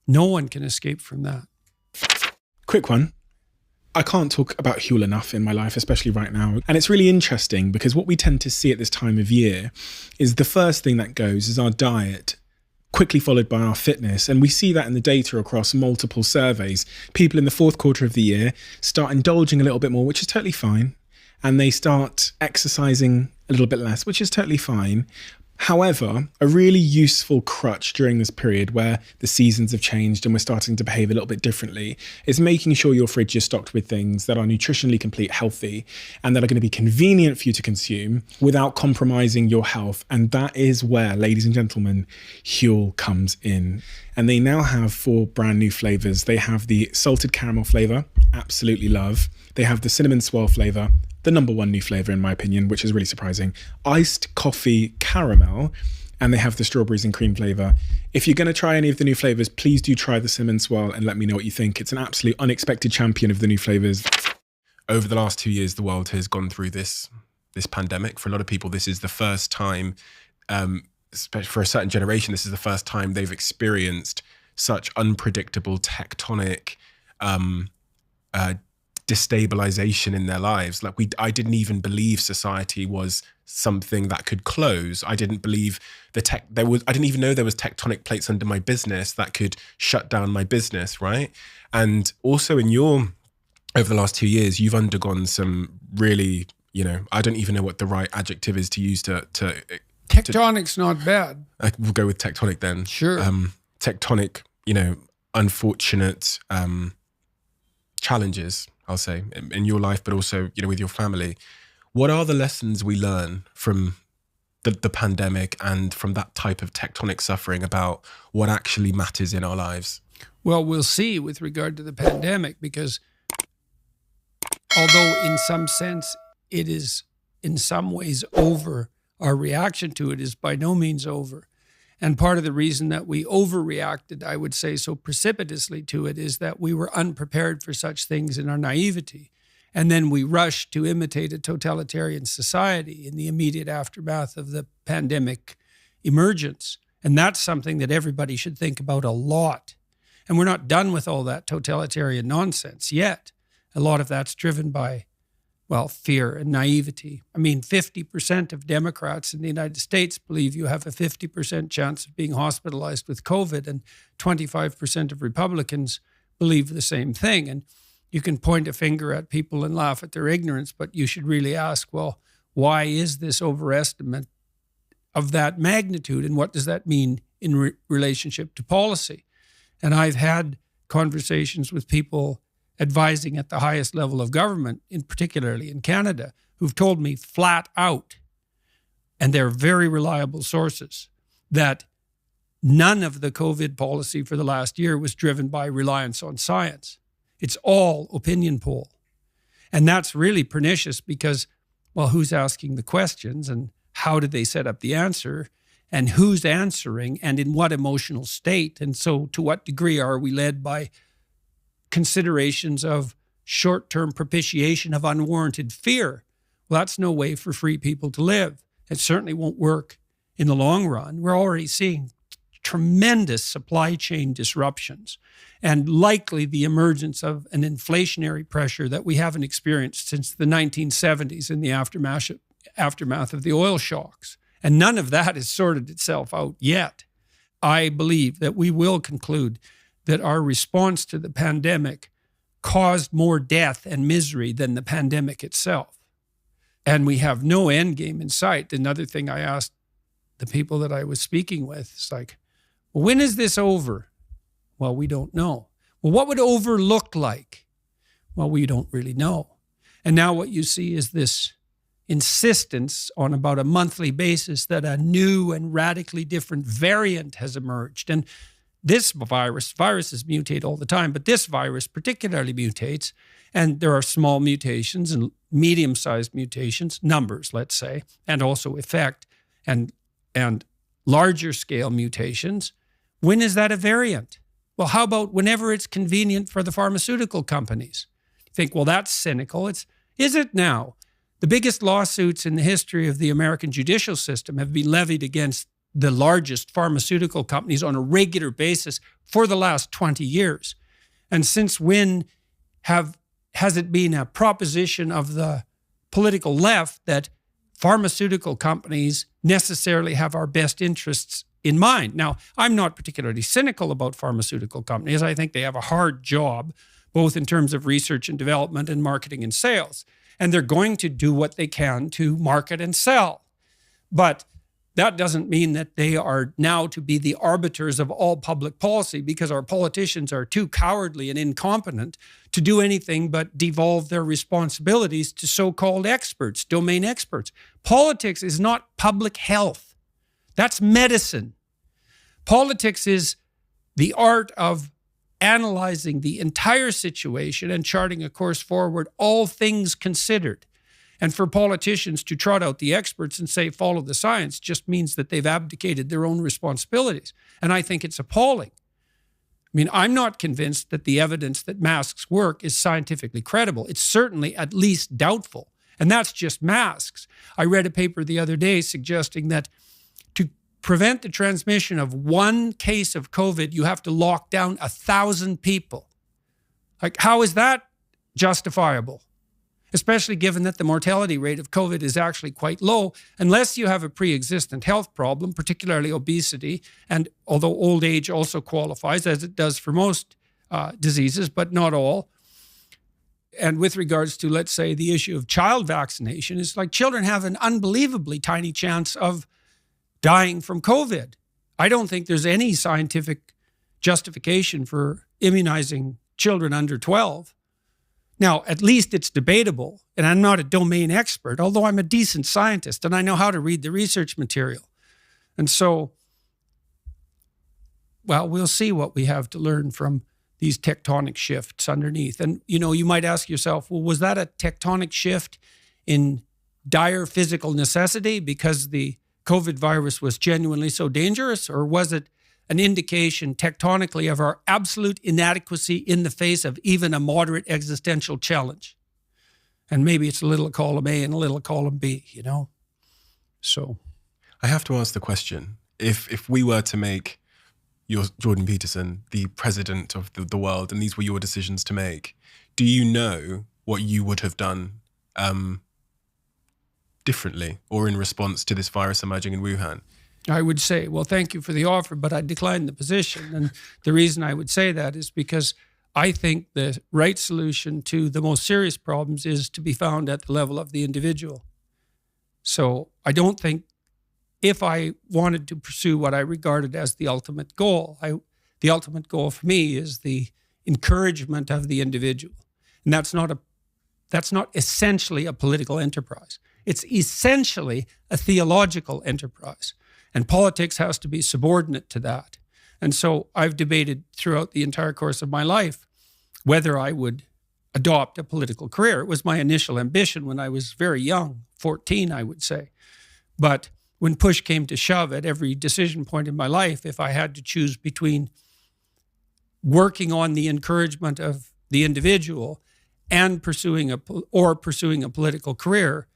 No one can escape from that. Quick one. I can't talk about Huel enough in my life, especially right now. And it's really interesting because what we tend to see at this time of year is the first thing that goes is our diet, quickly followed by our fitness. And we see that in the data across multiple surveys. People in the fourth quarter of the year start indulging a little bit more, which is totally fine. And they start exercising a little bit less, which is totally fine. However, a really useful crutch during this period where the seasons have changed and we're starting to behave a little bit differently is making sure your fridge is stocked with things that are nutritionally complete, healthy, and that are going to be convenient for you to consume without compromising your health. And that is where, ladies and gentlemen, Huel comes in. And they now have 4 brand new flavors. They have the salted caramel flavor, absolutely love. They have the cinnamon swirl flavor, the number 1 new flavor in my opinion, which is really surprising, iced coffee caramel, and they have the strawberries and cream flavor. If you're going to try any of the new flavors, please do try the cinnamon swirl and let me know what you think. It's an absolute unexpected champion of the new flavors. Over the last 2 years, the world has gone through this pandemic. For a lot of people, this is the first time, especially for a certain generation, this is the first time they've experienced such unpredictable tectonic destabilization in their lives. Like I didn't even believe society was something that could close. I didn't believe I didn't even know there was tectonic plates under my business that could shut down my business, right? And also over the last 2 years, you've undergone some really, I don't even know what the right adjective is to use to Tectonic's not bad. We'll go with tectonic then. Sure. Tectonic, unfortunate challenges, I'll say, in your life, but also, with your family. What are the lessons we learn from the pandemic and from that type of tectonic suffering about what actually matters in our lives? Well, we'll see with regard to the pandemic, because although in some sense it is in some ways over, our reaction to it is by no means over. And part of the reason that we overreacted, I would say, so precipitously to it is that we were unprepared for such things in our naivety. And then we rushed to imitate a totalitarian society in the immediate aftermath of the pandemic emergence. And that's something that everybody should think about a lot. And we're not done with all that totalitarian nonsense yet. A lot of that's driven by, well, fear and naivety. I mean, 50% of Democrats in the United States believe you have a 50% chance of being hospitalized with COVID, and 25% of Republicans believe the same thing. And you can point a finger at people and laugh at their ignorance, but you should really ask, well, why is this overestimate of that magnitude, and what does that mean in relationship to policy? And I've had conversations with people advising at the highest level of government, in particularly in Canada, who've told me flat out, and they're very reliable sources, that none of the COVID policy for the last year was driven by reliance on science. It's all opinion poll. And that's really pernicious because, well, who's asking the questions, and how did they set up the answer, and who's answering, and in what emotional state? And so to what degree are we led by considerations of short-term propitiation of unwarranted fear? Well, that's no way for free people to live. It certainly won't work in the long run. We're already seeing tremendous supply chain disruptions and likely the emergence of an inflationary pressure that we haven't experienced since the 1970s in the aftermath of the oil shocks. And none of that has sorted itself out yet. I believe that we will conclude that our response to the pandemic caused more death and misery than the pandemic itself. And we have no end game in sight. Another thing I asked the people that I was speaking with is like, well, when is this over? Well, we don't know. Well, what would over look like? Well, we don't really know. And now what you see is this insistence on about a monthly basis that a new and radically different variant has emerged. And this viruses mutate all the time, but this virus particularly mutates, and there are small mutations and medium-sized mutations, numbers, let's say, and also effect, and larger scale mutations. When is that a variant? Well, how about whenever it's convenient for the pharmaceutical companies? You think, well, that's cynical. Is it now? The biggest lawsuits in the history of the American judicial system have been levied against the largest pharmaceutical companies on a regular basis for the last 20 years. And since when has it been a proposition of the political left that pharmaceutical companies necessarily have our best interests in mind? Now, I'm not particularly cynical about pharmaceutical companies. I think they have a hard job, both in terms of research and development and marketing and sales. And they're going to do what they can to market and sell. But that doesn't mean that they are now to be the arbiters of all public policy, because our politicians are too cowardly and incompetent to do anything but devolve their responsibilities to so-called experts, domain experts. Politics is not public health. That's medicine. Politics is the art of analyzing the entire situation and charting a course forward, all things considered. And for politicians to trot out the experts and say, follow the science, just means that they've abdicated their own responsibilities. And I think it's appalling. I mean, I'm not convinced that the evidence that masks work is scientifically credible. It's certainly at least doubtful. And that's just masks. I read a paper the other day suggesting that to prevent the transmission of one case of COVID, you have to lock down 1,000 people. Like, how is that justifiable? Especially given that the mortality rate of COVID is actually quite low, unless you have a pre-existent health problem, particularly obesity, and although old age also qualifies, as it does for most diseases, but not all. And with regards to, let's say, the issue of child vaccination, it's like children have an unbelievably tiny chance of dying from COVID. I don't think there's any scientific justification for immunizing children under 12. Now, at least it's debatable, and I'm not a domain expert, although I'm a decent scientist and I know how to read the research material. And so, well, we'll see what we have to learn from these tectonic shifts underneath. And, you might ask yourself, well, was that a tectonic shift in dire physical necessity because the COVID virus was genuinely so dangerous, or was it an indication tectonically of our absolute inadequacy in the face of even a moderate existential challenge? And maybe it's a little column A and a little column B, So I have to ask the question, if we were to make you're Jordan Peterson, the president of the world, and these were your decisions to make, do you know what you would have done differently or in response to this virus emerging in Wuhan? I would say, well, thank you for the offer, but I declined the position. And the reason I would say that is because I think the right solution to the most serious problems is to be found at the level of the individual. So I don't think, if I wanted to pursue what I regarded as the ultimate goal, the ultimate goal for me is the encouragement of the individual. And that's not essentially a political enterprise. It's essentially a theological enterprise. And politics has to be subordinate to that. And so I've debated throughout the entire course of my life whether I would adopt a political career. It was my initial ambition when I was very young, 14, I would say. But when push came to shove at every decision point in my life, if I had to choose between working on the encouragement of the individual and pursuing a political career,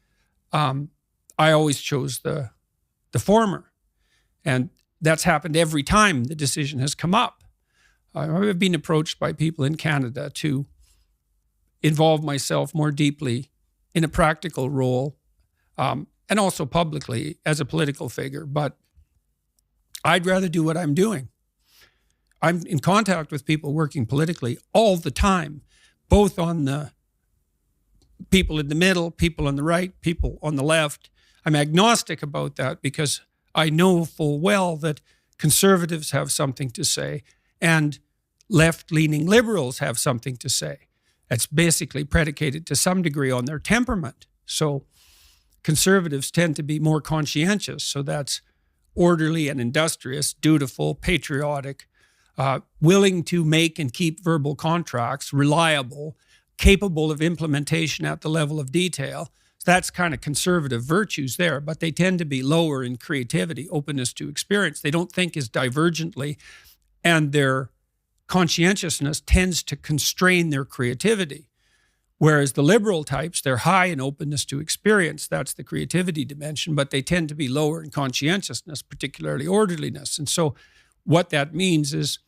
I always chose the former. And that's happened every time the decision has come up. I've been approached by people in Canada to involve myself more deeply in a practical role, and also publicly as a political figure. But I'd rather do what I'm doing. I'm in contact with people working politically all the time, both on the people in the middle, people on the right, people on the left. I'm agnostic about that because I know full well that conservatives have something to say and left-leaning liberals have something to say. It's basically predicated to some degree on their temperament. So conservatives tend to be more conscientious. So that's orderly and industrious, dutiful, patriotic, willing to make and keep verbal contracts, reliable, capable of implementation at the level of detail. That's kind of conservative virtues there, but they tend to be lower in creativity, openness to experience. They don't think as divergently, and their conscientiousness tends to constrain their creativity. Whereas the liberal types, they're high in openness to experience. That's the creativity dimension, but they tend to be lower in conscientiousness, particularly orderliness. And so what that means is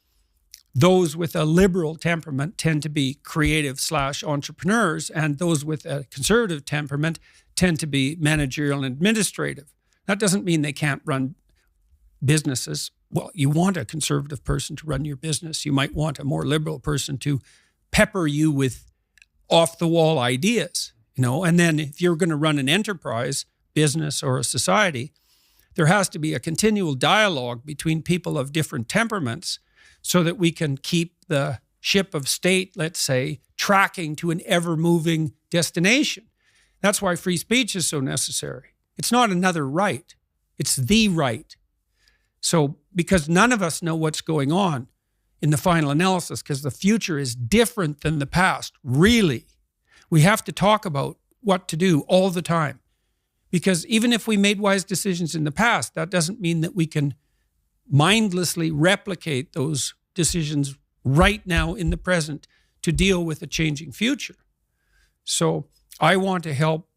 those with a liberal temperament tend to be creative/entrepreneurs, and those with a conservative temperament tend to be managerial and administrative. That doesn't mean they can't run businesses. Well, you want a conservative person to run your business. You might want a more liberal person to pepper you with off-the-wall ideas, and then if you're going to run an enterprise, business, or a society, there has to be a continual dialogue between people of different temperaments so that we can keep the ship of state, let's say, tracking to an ever-moving destination. That's why free speech is so necessary. It's not another right. It's the right. So because none of us know what's going on in the final analysis, because the future is different than the past, really, we have to talk about what to do all the time. Because even if we made wise decisions in the past, that doesn't mean that we can mindlessly replicate those decisions right now in the present to deal with a changing future. So I want to help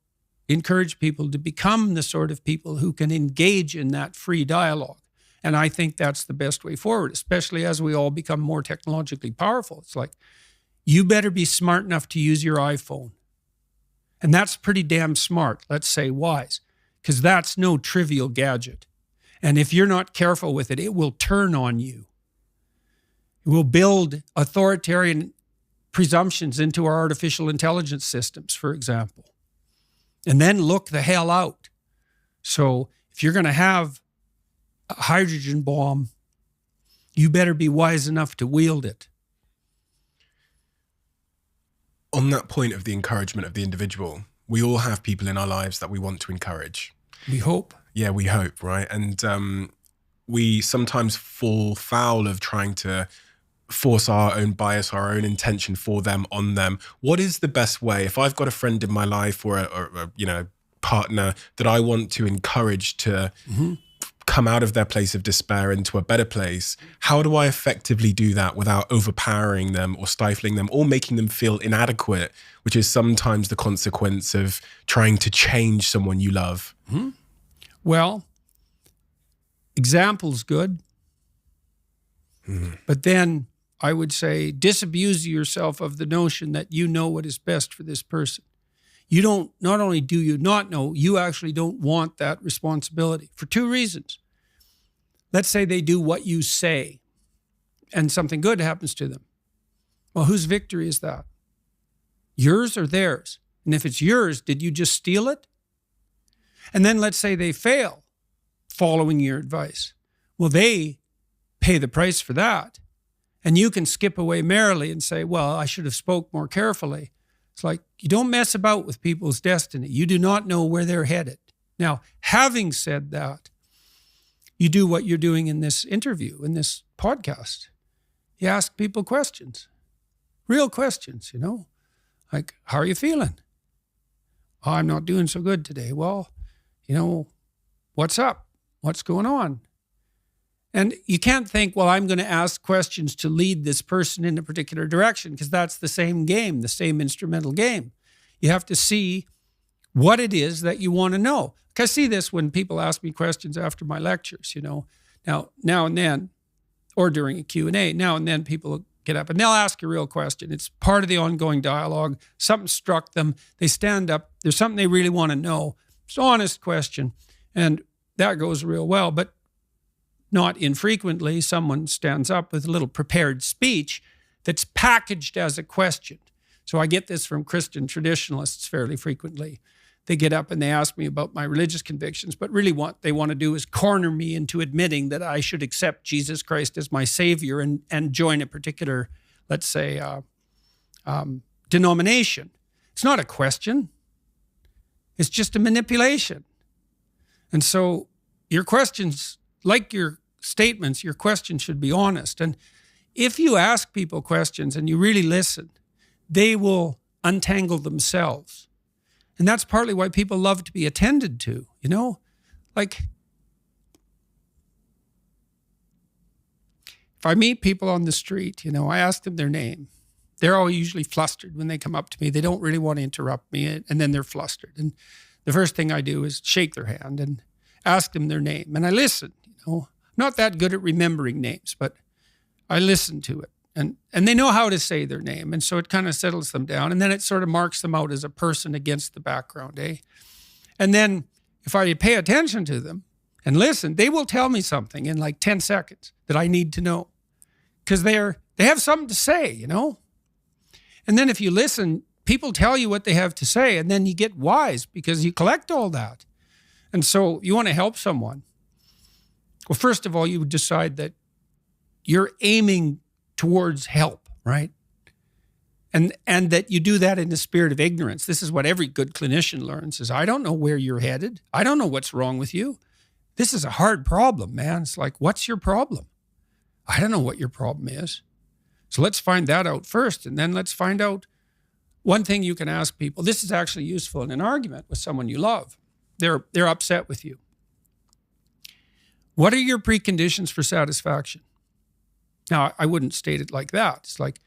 encourage people to become the sort of people who can engage in that free dialogue. And I think that's the best way forward, especially as we all become more technologically powerful. It's like, you better be smart enough to use your iPhone. And that's pretty damn smart, let's say wise, because that's no trivial gadget. And if you're not careful with it, it will turn on you. It will build authoritarian presumptions into our artificial intelligence systems, for example. And then look the hell out. So if you're going to have a hydrogen bomb, you better be wise enough to wield it. On that point of the encouragement of the individual, we all have people in our lives that we want to encourage. We hope. Yeah, we hope, right? And we sometimes fall foul of trying to force our own bias, our own intention for them, on them. What is the best way? If I've got a friend in my life or a partner that I want to encourage to come out of their place of despair into a better place, how do I effectively do that without overpowering them or stifling them or making them feel inadequate, which is sometimes the consequence of trying to change someone you love? Well, example's good. But then I would say disabuse yourself of the notion that you know what is best for this person. You don't, not only do you not know, you actually don't want that responsibility for two reasons. Let's say they do what you say and something good happens to them. Well, whose victory is that? Yours or theirs? And if it's yours, did you just steal it? And then let's say they fail following your advice. Well, they pay the price for that. And you can skip away merrily and say, well, I should have spoke more carefully. It's like, you don't mess about with people's destiny. You do not know where they're headed. Now, having said that, you do what you're doing in this interview, in this podcast. You ask people questions, real questions, like, how are you feeling? Oh, I'm not doing so good today. Well, what's up? What's going on? And you can't think, well, I'm going to ask questions to lead this person in a particular direction, because that's the same game, the same instrumental game. You have to see what it is that you want to know. I see this when people ask me questions after my lectures, Now and then, or during a Q&A, now and then people get up and they'll ask a real question. It's part of the ongoing dialogue. Something struck them. They stand up. There's something they really want to know. It's an honest question. And that goes real well. But not infrequently, someone stands up with a little prepared speech that's packaged as a question. So I get this from Christian traditionalists fairly frequently. They get up and they ask me about my religious convictions, but really what they want to do is corner me into admitting that I should accept Jesus Christ as my Savior and join a particular, let's say, denomination. It's not a question. It's just a manipulation. And so your questions, like your statements, your questions should be honest. And if you ask people questions and you really listen, they will untangle themselves. And that's partly why people love to be attended to, Like, if I meet people on the street, I ask them their name. They're all usually flustered when they come up to me. They don't really want to interrupt me, and then they're flustered. And the first thing I do is shake their hand and ask them their name. And I listen, I'm not that good at remembering names, but I listen to it. And they know how to say their name. And so it kind of settles them down. And then it sort of marks them out as a person against the background, And then if I pay attention to them and listen, they will tell me something in like 10 seconds that I need to know. Because they have something to say, And then if you listen, people tell you what they have to say, and then you get wise because you collect all that. And so you want to help someone. Well, first of all, you would decide that you're aiming towards help, right? And that you do that in the spirit of ignorance. This is what every good clinician learns is, I don't know where you're headed. I don't know what's wrong with you. This is a hard problem, man. It's like, what's your problem? I don't know what your problem is. So let's find that out first. And then let's find out one thing you can ask people. This is actually useful in an argument with someone you love. They're upset with you. What are your preconditions for satisfaction? Now, I wouldn't state it like that. It's like,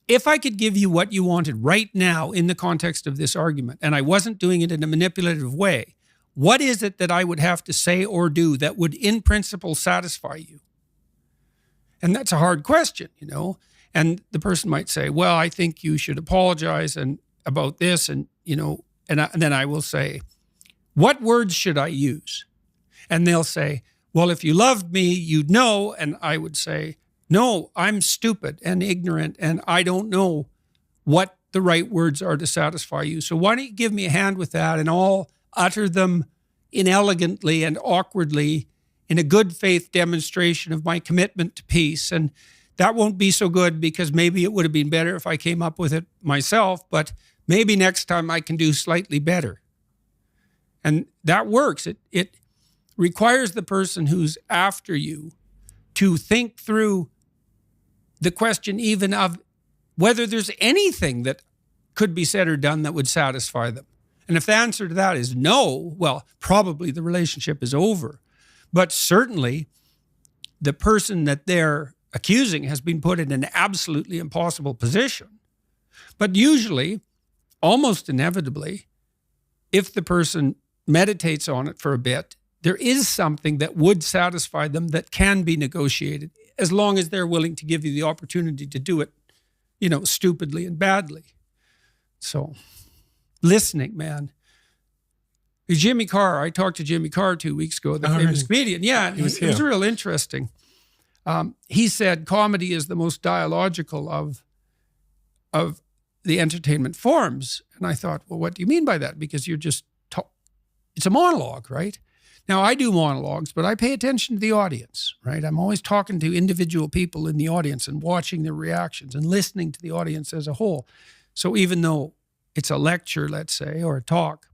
if I could give you what you wanted right now in the context of this argument, and I wasn't doing it in a manipulative way, what is it that I would have to say or do that would in principle satisfy you? And that's a hard question, And the person might say, well, I think you should apologize and about this. And, and then I will say, what words should I use? And they'll say, well, if you loved me, you'd know. And I would say, no, I'm stupid and ignorant, and I don't know what the right words are to satisfy you. So why don't you give me a hand with that, and I'll utter them inelegantly and awkwardly in a good faith demonstration of my commitment to peace. And that won't be so good because maybe it would have been better if I came up with it myself, but maybe next time I can do slightly better. And that works. It requires the person who's after you to think through the question even of whether there's anything that could be said or done that would satisfy them. And if the answer to that is no, well, probably the relationship is over. But certainly the person that they're accusing has been put in an absolutely impossible position. But usually, almost inevitably, if the person meditates on it for a bit, there is something that would satisfy them that can be negotiated, as long as they're willing to give you the opportunity to do it, stupidly and badly. So listening, man. Jimmy Carr, I talked to Jimmy Carr 2 weeks ago, the famous comedian. Yeah, it was real interesting. He said comedy is the most dialogical of the entertainment forms. And I thought, well, what do you mean by that? Because you're just, it's a monologue, right? Now, I do monologues, but I pay attention to the audience, right? I'm always talking to individual people in the audience and watching their reactions and listening to the audience as a whole. So even though it's a lecture, let's say, or a talk,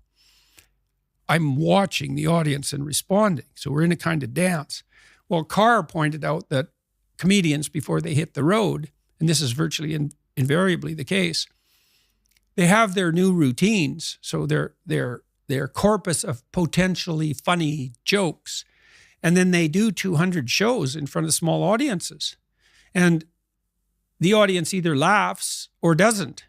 I'm watching the audience and responding. So we're in a kind of dance. Well, Carr pointed out that comedians, before they hit the road, and this is virtually invariably the case, they have their new routines. So their corpus of potentially funny jokes. And then they do 200 shows in front of small audiences. And the audience either laughs or doesn't.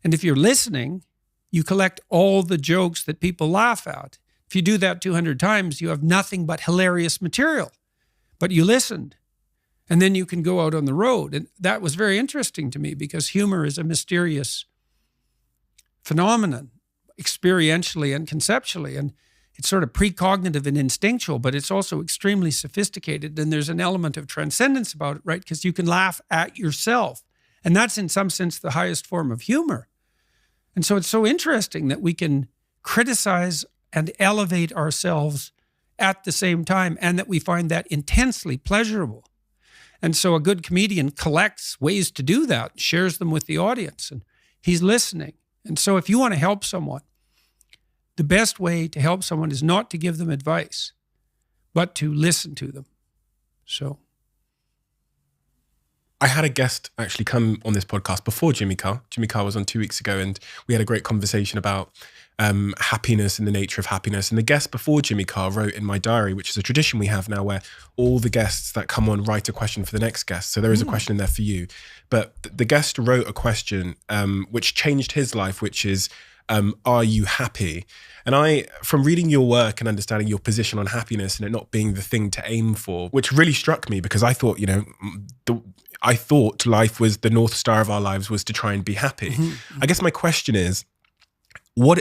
And if you're listening, you collect all the jokes that people laugh at. If you do that 200 times, you have nothing but hilarious material. But you listened. And then you can go out on the road. And that was very interesting to me because humor is a mysterious phenomenon, experientially and conceptually. And it's sort of precognitive and instinctual, but it's also extremely sophisticated. And there's an element of transcendence about it, right? Because you can laugh at yourself. And that's in some sense the highest form of humor. And so it's so interesting that we can criticize and elevate ourselves at the same time, and that we find that intensely pleasurable. And so a good comedian collects ways to do that, shares them with the audience, and he's listening. And so if you want to help someone, the best way to help someone is not to give them advice, but to listen to them. So I had a guest actually come on this podcast before Jimmy Carr. Jimmy Carr was on 2 weeks ago, and we had a great conversation about happiness and the nature of happiness. And the guest before Jimmy Carr wrote in my diary, which is a tradition we have now where all the guests that come on write a question for the next guest. So there is a question in there for you. But the guest wrote a question which changed his life, which is, are you happy? And from reading your work and understanding your position on happiness and it not being the thing to aim for, which really struck me because I thought, I thought life was the North Star of our lives was to try and be happy. I guess my question is,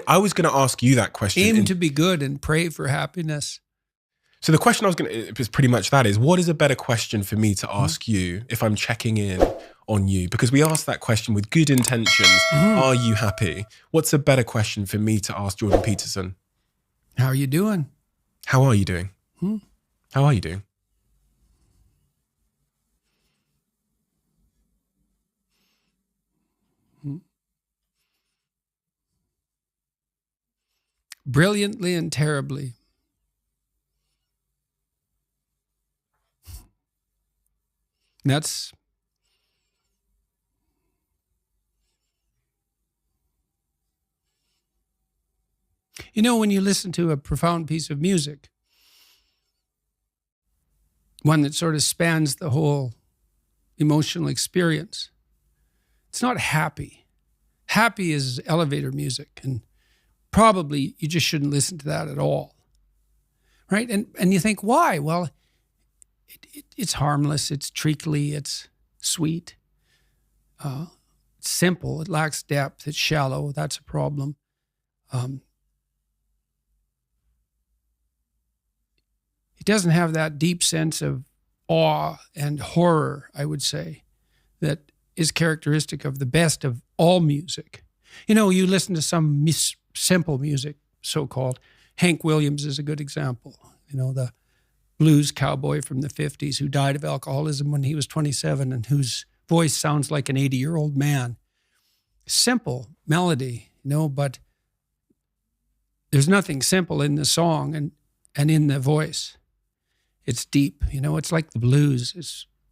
I was going to ask you that question. Aim to be good and pray for happiness. So the question I was going to, is pretty much that is, what is a better question for me to ask you if I'm checking in on you? Because we asked that question with good intentions. Are you happy? What's a better question for me to ask Jordan Peterson? How are you doing? How are you doing? How are you doing? Brilliantly and terribly. That's when you listen to a profound piece of music, one that sort of spans the whole emotional experience, it's not happy. Happy is elevator music, and probably you just shouldn't listen to that at all, right? And you think, why? Well, it's harmless, it's treacly, it's sweet, it's simple, it lacks depth, it's shallow, that's a problem. It doesn't have that deep sense of awe and horror, I would say, that is characteristic of the best of all music. You listen to some simple music, so-called. Hank Williams is a good example. The blues cowboy from the 50s who died of alcoholism when he was 27 and whose voice sounds like an 80-year-old man. Simple melody, but there's nothing simple in the song and in the voice. It's deep, it's like the blues.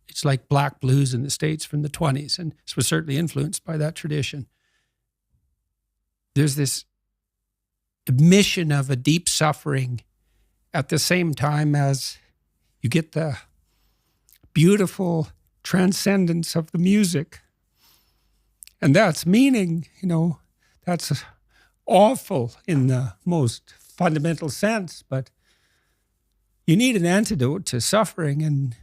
It's like black blues in the States from the 20s, and this was certainly influenced by that tradition. There's this admission of a deep suffering at the same time as you get the beautiful transcendence of the music. And that's meaning, that's awful in the most fundamental sense, but you need an antidote to suffering, and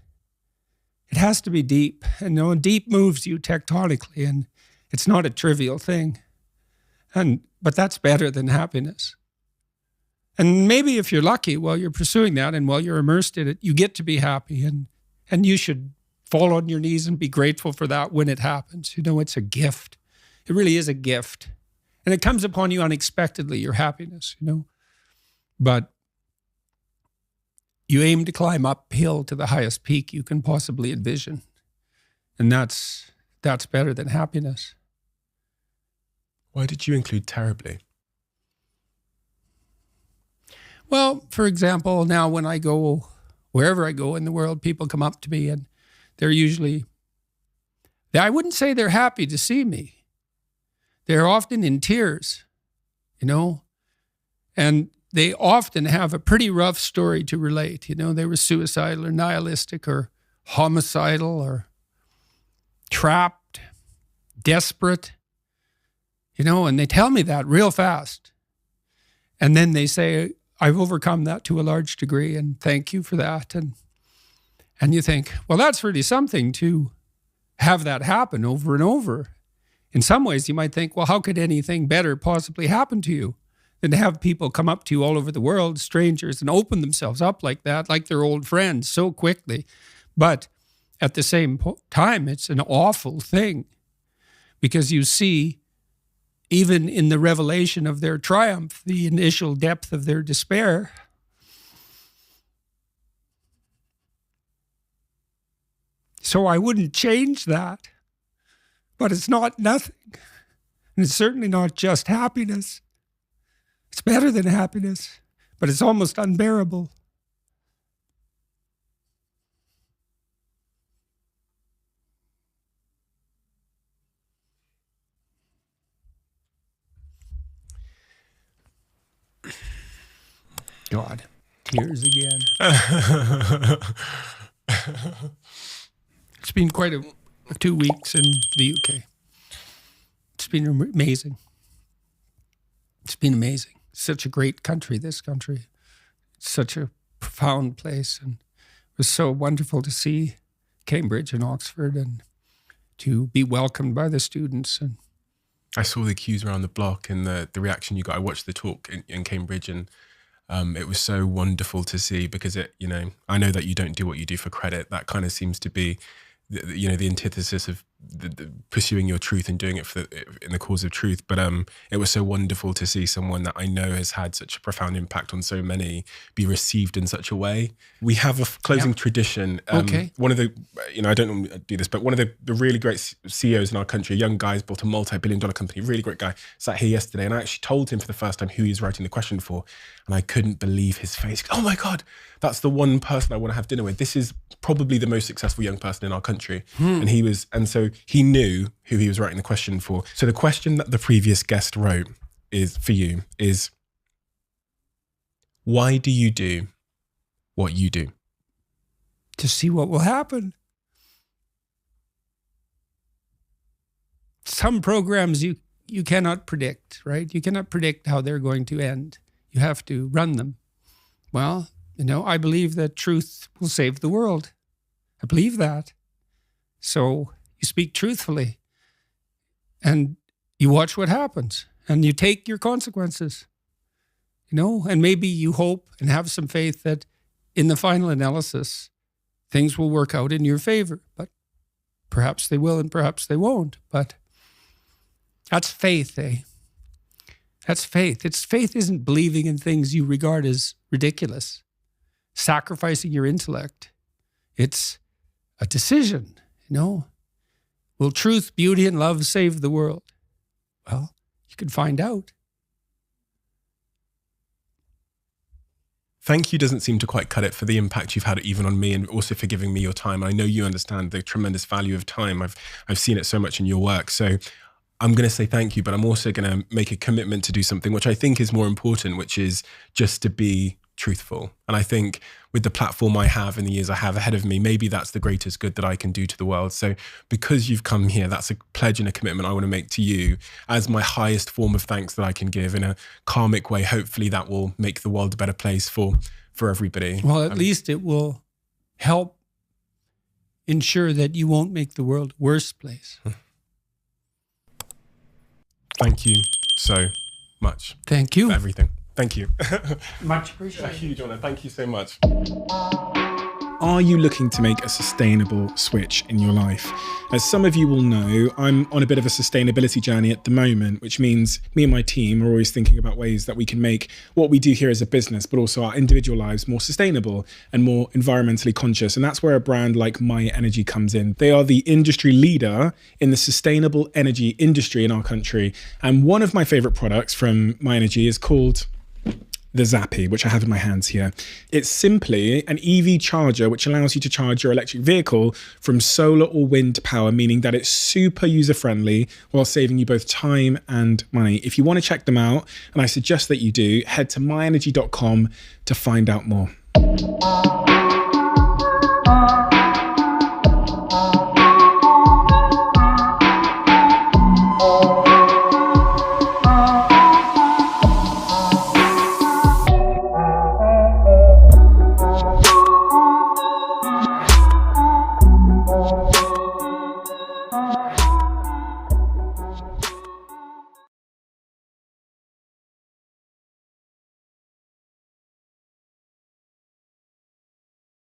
it has to be deep. And deep moves you tectonically, and it's not a trivial thing. But that's better than happiness. And maybe if you're lucky while you're pursuing that and while you're immersed in it, you get to be happy, and you should fall on your knees and be grateful for that when it happens. It's a gift. It really is a gift. And it comes upon you unexpectedly, your happiness, But you aim to climb uphill to the highest peak you can possibly envision. And that's better than happiness. Why did you include terribly? Well, for example, now when I go, wherever I go in the world, people come up to me and they're usually, I wouldn't say they're happy to see me. They're often in tears, and they often have a pretty rough story to relate. They were suicidal or nihilistic or homicidal or trapped, desperate, and they tell me that real fast. And then they say, I've overcome that to a large degree, and thank you for that. And you think, well, that's really something to have that happen over and over. In some ways, you might think, well, how could anything better possibly happen to you than to have people come up to you all over the world, strangers, and open themselves up like that, like they're old friends so quickly. But at the same time, it's an awful thing, because you see, even in the revelation of their triumph, the initial depth of their despair. So I wouldn't change that, but it's not nothing. And it's certainly not just happiness. It's better than happiness, but it's almost unbearable. God, tears again. It's been quite 2 weeks in the UK. It's been amazing. It's been amazing. Such a great country, this country. It's such a profound place. And it was so wonderful to see Cambridge and Oxford and to be welcomed by the students. And I saw the queues around the block and the reaction you got. I watched the talk in Cambridge, and it was so wonderful to see, because I know that you don't do what you do for credit. That kind of seems to be the antithesis of the pursuing your truth and doing it in the cause of truth. But it was so wonderful to see someone that I know has had such a profound impact on so many be received in such a way. We have a closing tradition. Okay. One of the, I don't normally do this, but one of the really great CEOs in our country, a young guy, has built a multi-billion-dollar company, really great guy, sat here yesterday, and I actually told him for the first time who he was writing the question for, and I couldn't believe his face. Oh my God, that's the one person I want to have dinner with. This is probably the most successful young person in our country. And so he knew who he was writing the question for. So the question that the previous guest wrote is, why do you do what you do? To see what will happen. Some programs you cannot predict, right? You cannot predict how they're going to end. You have to run them. Well, I believe that truth will save the world. I believe that. So you speak truthfully, and you watch what happens, and you take your consequences, and maybe you hope and have some faith that in the final analysis, things will work out in your favor, but perhaps they will and perhaps they won't. But that's faith, eh? That's faith. Faith isn't believing in things you regard as ridiculous, sacrificing your intellect. It's a decision, Will truth, beauty, and love save the world? Well, you can find out. Thank you doesn't seem to quite cut it for the impact you've had even on me, and also for giving me your time. I know you understand the tremendous value of time. I've seen it so much in your work. So I'm going to say thank you, but I'm also going to make a commitment to do something which I think is more important, which is just to be truthful. And I think with the platform I have and the years I have ahead of me, maybe that's the greatest good that I can do to the world. So because you've come here, that's a pledge and a commitment I want to make to you as my highest form of thanks that I can give in a karmic way. Hopefully that will make the world a better place for everybody. Well, at least it will help ensure that you won't make the world a worse place. Thank you so much. Thank you. For everything. Thank you. Much A appreciated. huge honor. Thank you so much. Are you looking to make a sustainable switch in your life? As some of you will know, I'm on a bit of a sustainability journey at the moment, which means me and my team are always thinking about ways that we can make what we do here as a business, but also our individual lives more sustainable and more environmentally conscious. And that's where a brand like My Energy comes in. They are the industry leader in the sustainable energy industry in our country. And one of my favorite products from My Energy is called the Zappy, which I have in my hands here. It's simply an EV charger which allows you to charge your electric vehicle from solar or wind power, meaning that it's super user-friendly while saving you both time and money. If you want to check them out, and I suggest that you do, head to myenergy.com to find out more.